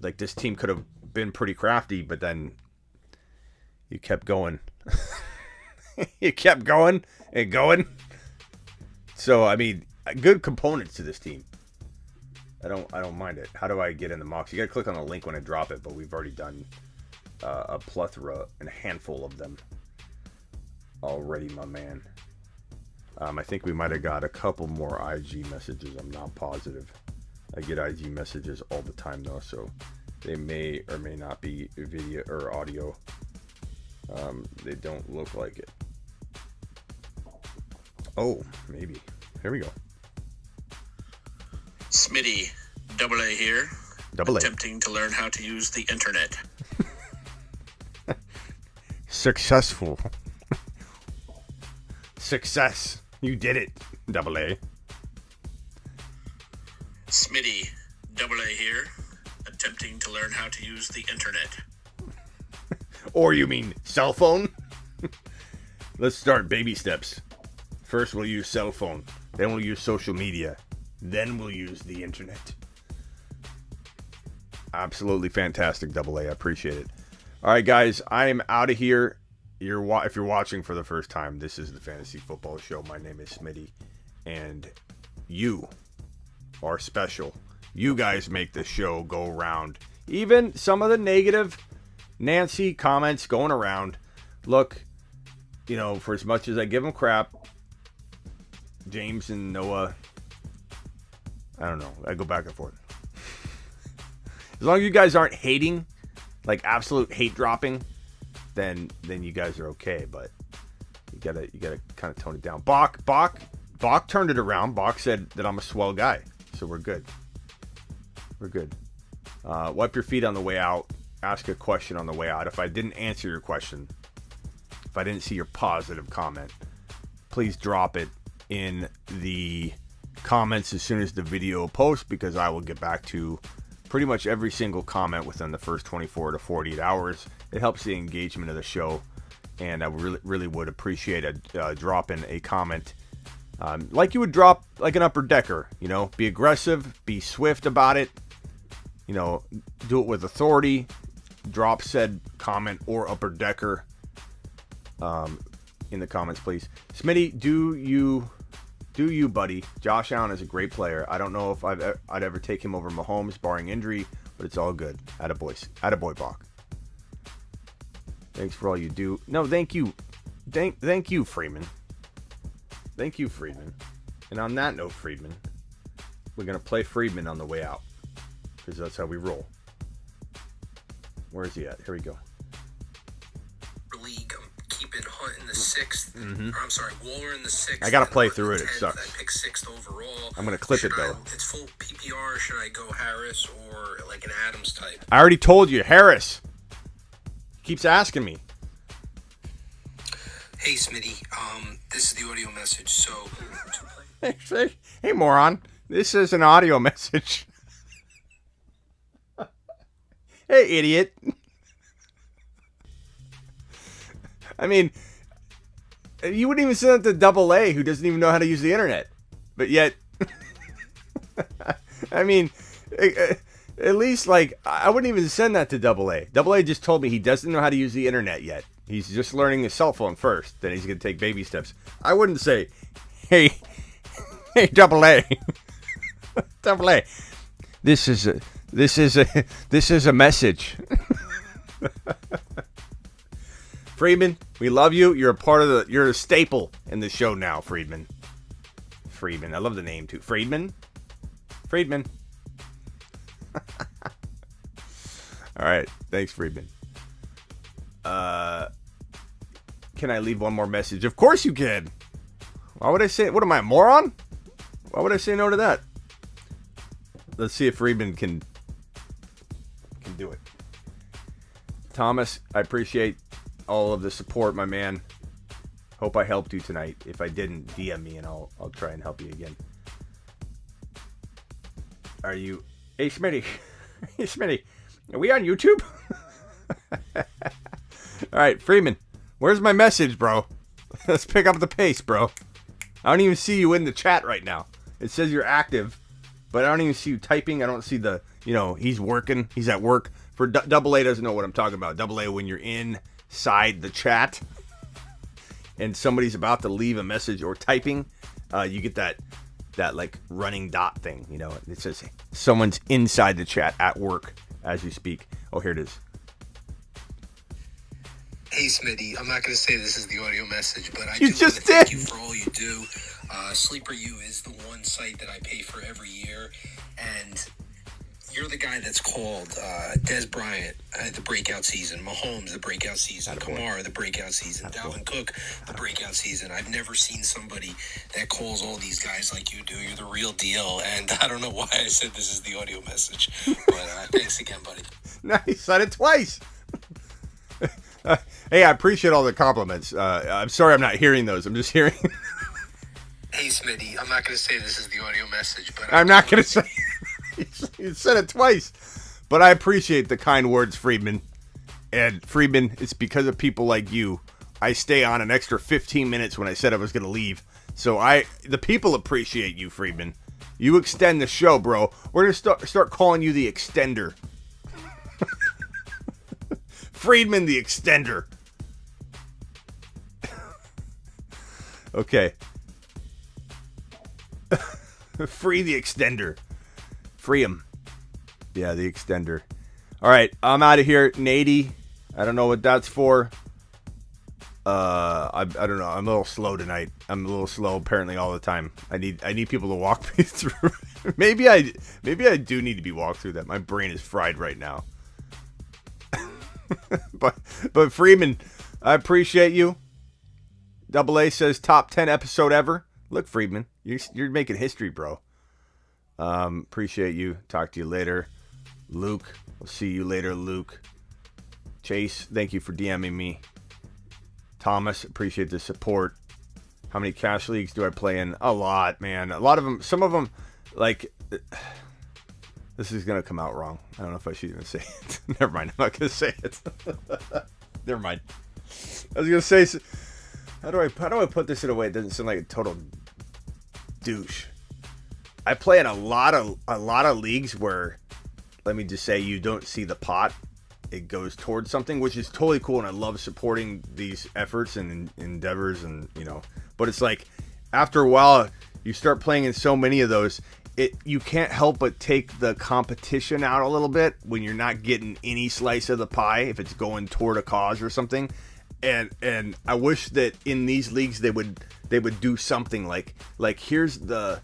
like this team could have been pretty crafty, but then you kept going. You kept going and going. So I mean, good components to this team. I don't mind it. How do I get in the mocks? You gotta click on the link when I drop it, but we've already done a plethora and a handful of them already, my man. I think we might have got a couple more IG messages. I'm not positive. I get IG messages all the time though, so they may or may not be video or audio. They don't look like it. Oh, maybe. Here we go. Smitty, double A here. Double A. Attempting to learn how to use the internet. Successful. Success. You did it. Double A. Smitty, double A here. Attempting to learn how to use the internet. Or you mean cell phone? Let's start baby steps. First we'll use cell phone. Then we'll use social media. Then we'll use the internet. Absolutely fantastic, Double A. I appreciate it. All right, guys. I am out of here. If you're watching for the first time, this is the Fantasy Football Show. My name is Smitty. And you are special. You guys make the show go around. Even some of the negative Nancy comments going around. Look, for as much as I give them crap, James and Noah, I don't know. I go back and forth. As long as you guys aren't hating, like absolute hate dropping, then you guys are okay. But you gotta kind of tone it down. Bach turned it around. Bach said that I'm a swell guy, so we're good. We're good. Wipe your feet on the way out. Ask a question on the way out. If I didn't answer your question, if I didn't see your positive comment, please drop it in the comments as soon as the video posts, because I will get back to pretty much every single comment within the first 24 to 48 hours. It helps the engagement of the show, and I really would appreciate a drop in a comment, like you would drop like an upper decker. Be aggressive, be swift about it. Do it with authority. Drop said comment or upper decker in the comments, please. Smitty, do you, buddy. Josh Allen is a great player. I don't know if I'd ever take him over Mahomes, barring injury, but it's all good. Attaboy, Bach. Thanks for all you do. No, thank you. Thank you, Freeman. Thank you, Friedman. And on that note, Friedman, we're going to play Friedman on the way out, because that's how we roll. Where is he at? Here we go. League, I'm keeping Hunt in the 6th. Or I'm sorry, Waller in the 6th. I got to play through it. It sucks. I picked 6th overall. I'm going to clip it, though. It's full PPR. Should I go Harris or like an Adams type? I already told you, Harris. Keeps asking me. Hey, Smitty. This is the audio message. So, hey, moron. This is an audio message. Hey, idiot. I mean, you wouldn't even send it to Double A, who doesn't even know how to use the internet. But yet, I mean, at least, like, I wouldn't even send that to Double A. Double A just told me he doesn't know how to use the internet yet. He's just learning his cell phone first. Then he's going to take baby steps. I wouldn't say, hey, Double A. Double A. This is a message. Friedman, we love you. You're a staple in the show now, Friedman. Friedman. I love the name too. Friedman. All right. Thanks, Friedman. Can I leave one more message? Of course you can. Why would I say, what am I, a moron? Why would I say no to that? Let's see if Friedman can do it. Thomas, I appreciate all of the support, my man. Hope I helped you tonight. If I didn't, DM me and I'll try and help you again. Are you... Hey, Smitty. Hey, Smitty. Are we on YouTube? All right, Freeman. Where's my message, bro? Let's pick up the pace, bro. I don't even see you in the chat right now. It says you're active, but I don't even see you typing. I don't see the, he's working. He's at work. For Double A doesn't know what I'm talking about. Double A, when you're inside the chat and somebody's about to leave a message or typing, you get that like running dot thing. It says someone's inside the chat at work as you speak. Oh, here it is. Hey, Smitty, I'm not going to say this is the audio message, but I you do just want to thank did. you for all you do. Sleeper U is the one site that I pay for every year, and you're the guy that's called Des Bryant, the breakout season, Mahomes, the breakout season, Kamara, the breakout season, Dalvin Cook, the breakout season. I've never seen somebody that calls all these guys like you do. You're the real deal, and I don't know why I said this is the audio message, but thanks again, buddy. Nice, said it twice. Hey, I appreciate all the compliments. I'm sorry I'm not hearing those. I'm just hearing... Hey, Smitty, I'm not going to say this is the audio message, but... I'm not going to say... You said it twice. But I appreciate the kind words, Friedman. And Friedman, it's because of people like you. I stay on an extra 15 minutes when I said I was going to leave. So the people appreciate you, Friedman. You extend the show, bro. We're going to start calling you the extender. Friedman the extender. Okay. Free the extender. Free him. Yeah, the extender. All right, I'm out of here. Nady, I don't know what that's for. I don't know. I'm a little slow tonight. I'm a little slow apparently all the time. I need people to walk me through. maybe I do need to be walked through that. My brain is fried right now. But Freeman, I appreciate you. Double A says top 10 episode ever. Look, Friedman, you're making history, bro. Appreciate you. Talk to you later. Luke, we'll see you later, Luke. Chase, thank you for DMing me. Thomas, appreciate the support. How many cash leagues do I play in? A lot, man. A lot of them. Some of them, like, this is gonna come out wrong. I don't know if I should even say it. Never mind. I'm not gonna say it. Never mind. I was gonna say, how do I put this in a way it doesn't sound like a total douche? I play in a lot of leagues where, let me just say, you don't see the pot. It goes towards something, which is totally cool, and I love supporting these efforts and endeavors, and but it's like after a while you start playing in so many of those, you can't help but take the competition out a little bit when you're not getting any slice of the pie if it's going toward a cause or something. And I wish that in these leagues they would do something like here's the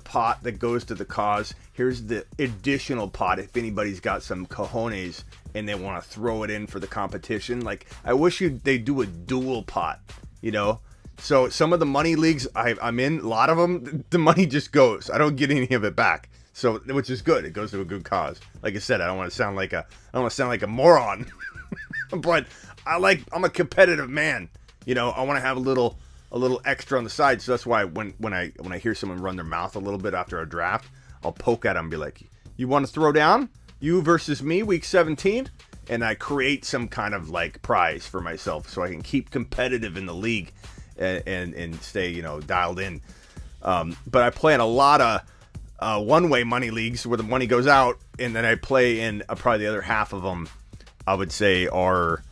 pot that goes to the cause. Here's the additional pot if anybody's got some cojones and they want to throw it in for the competition. Like, I wish they do a dual pot, So some of the money leagues I'm in, a lot of them, the money just goes. I don't get any of it back. So, which is good. It goes to a good cause. Like I said, I don't want to sound like a moron. But I'm a competitive man. I want to have a little extra on the side. So that's why when I hear someone run their mouth a little bit after a draft, I'll poke at them and be like, "You want to throw down? You versus me, week 17?" And I create some kind of like prize for myself so I can keep competitive in the league and stay dialed in. But I play in a lot one-way money leagues where the money goes out, and then I play in probably the other half of them, I would say are,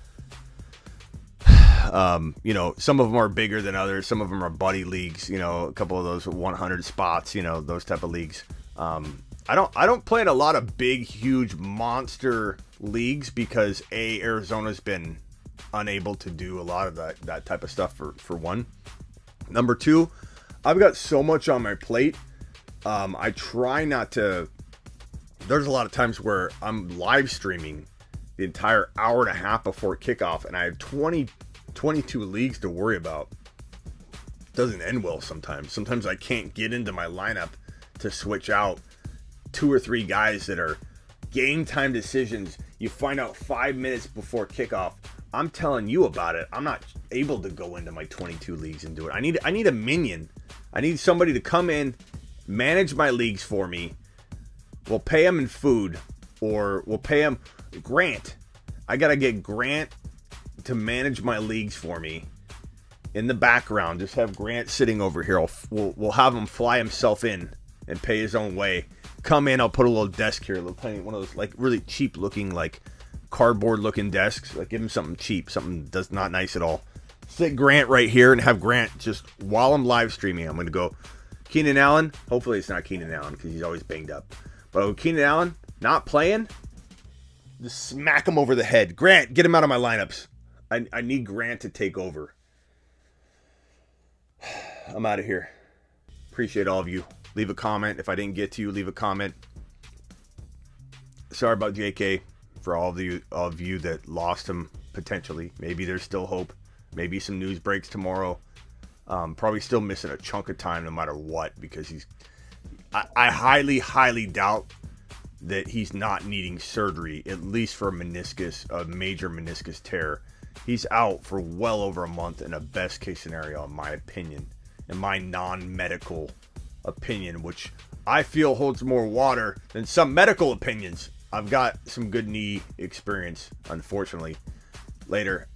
some of them are bigger than others. Some of them are buddy leagues, a couple of those 100 spots, those type of leagues. I don't play in a lot of big, huge monster leagues because Arizona's been unable to do a lot of that type of stuff for one. Number two, I've got so much on my plate. I try not to. There's a lot of times where I'm live streaming the entire hour and a half before kickoff, and I have 22 leagues to worry about. Doesn't end well sometimes. Sometimes I can't get into my lineup to switch out 2 or 3 guys that are game time decisions. You find out 5 minutes before kickoff. I'm telling you about it. I'm not able to go into my 22 leagues and do it. I need a minion. I need somebody to come in, manage my leagues for me. We'll pay him in food, or we'll pay him Grant. I gotta get Grant to manage my leagues for me in the background. Just have Grant sitting over here. We'll have him fly himself in and pay his own way. Come in, I'll put a little desk here, one of those like really cheap looking, like cardboard looking desks. Like give him something cheap, something that's not nice at all. Sit Grant right here and have Grant just while I'm live streaming. I'm gonna go Keenan Allen. Hopefully it's not Keenan Allen because he's always banged up. But Keenan Allen not playing, just smack him over the head. Grant, get him out of my lineups. I need Grant to take over. I'm out of here. Appreciate all of you. Leave a comment. If I didn't get to you, leave a comment. Sorry about JK for all of you that lost him potentially. Maybe there's still hope. Maybe some news breaks tomorrow. Probably still missing a chunk of time no matter what, because I highly, highly doubt that he's not needing surgery, at least for a major meniscus tear. He's out for well over a month in a best case scenario, in my opinion, in my non-medical opinion, which I feel holds more water than some medical opinions. I've got some good knee experience, unfortunately. Later.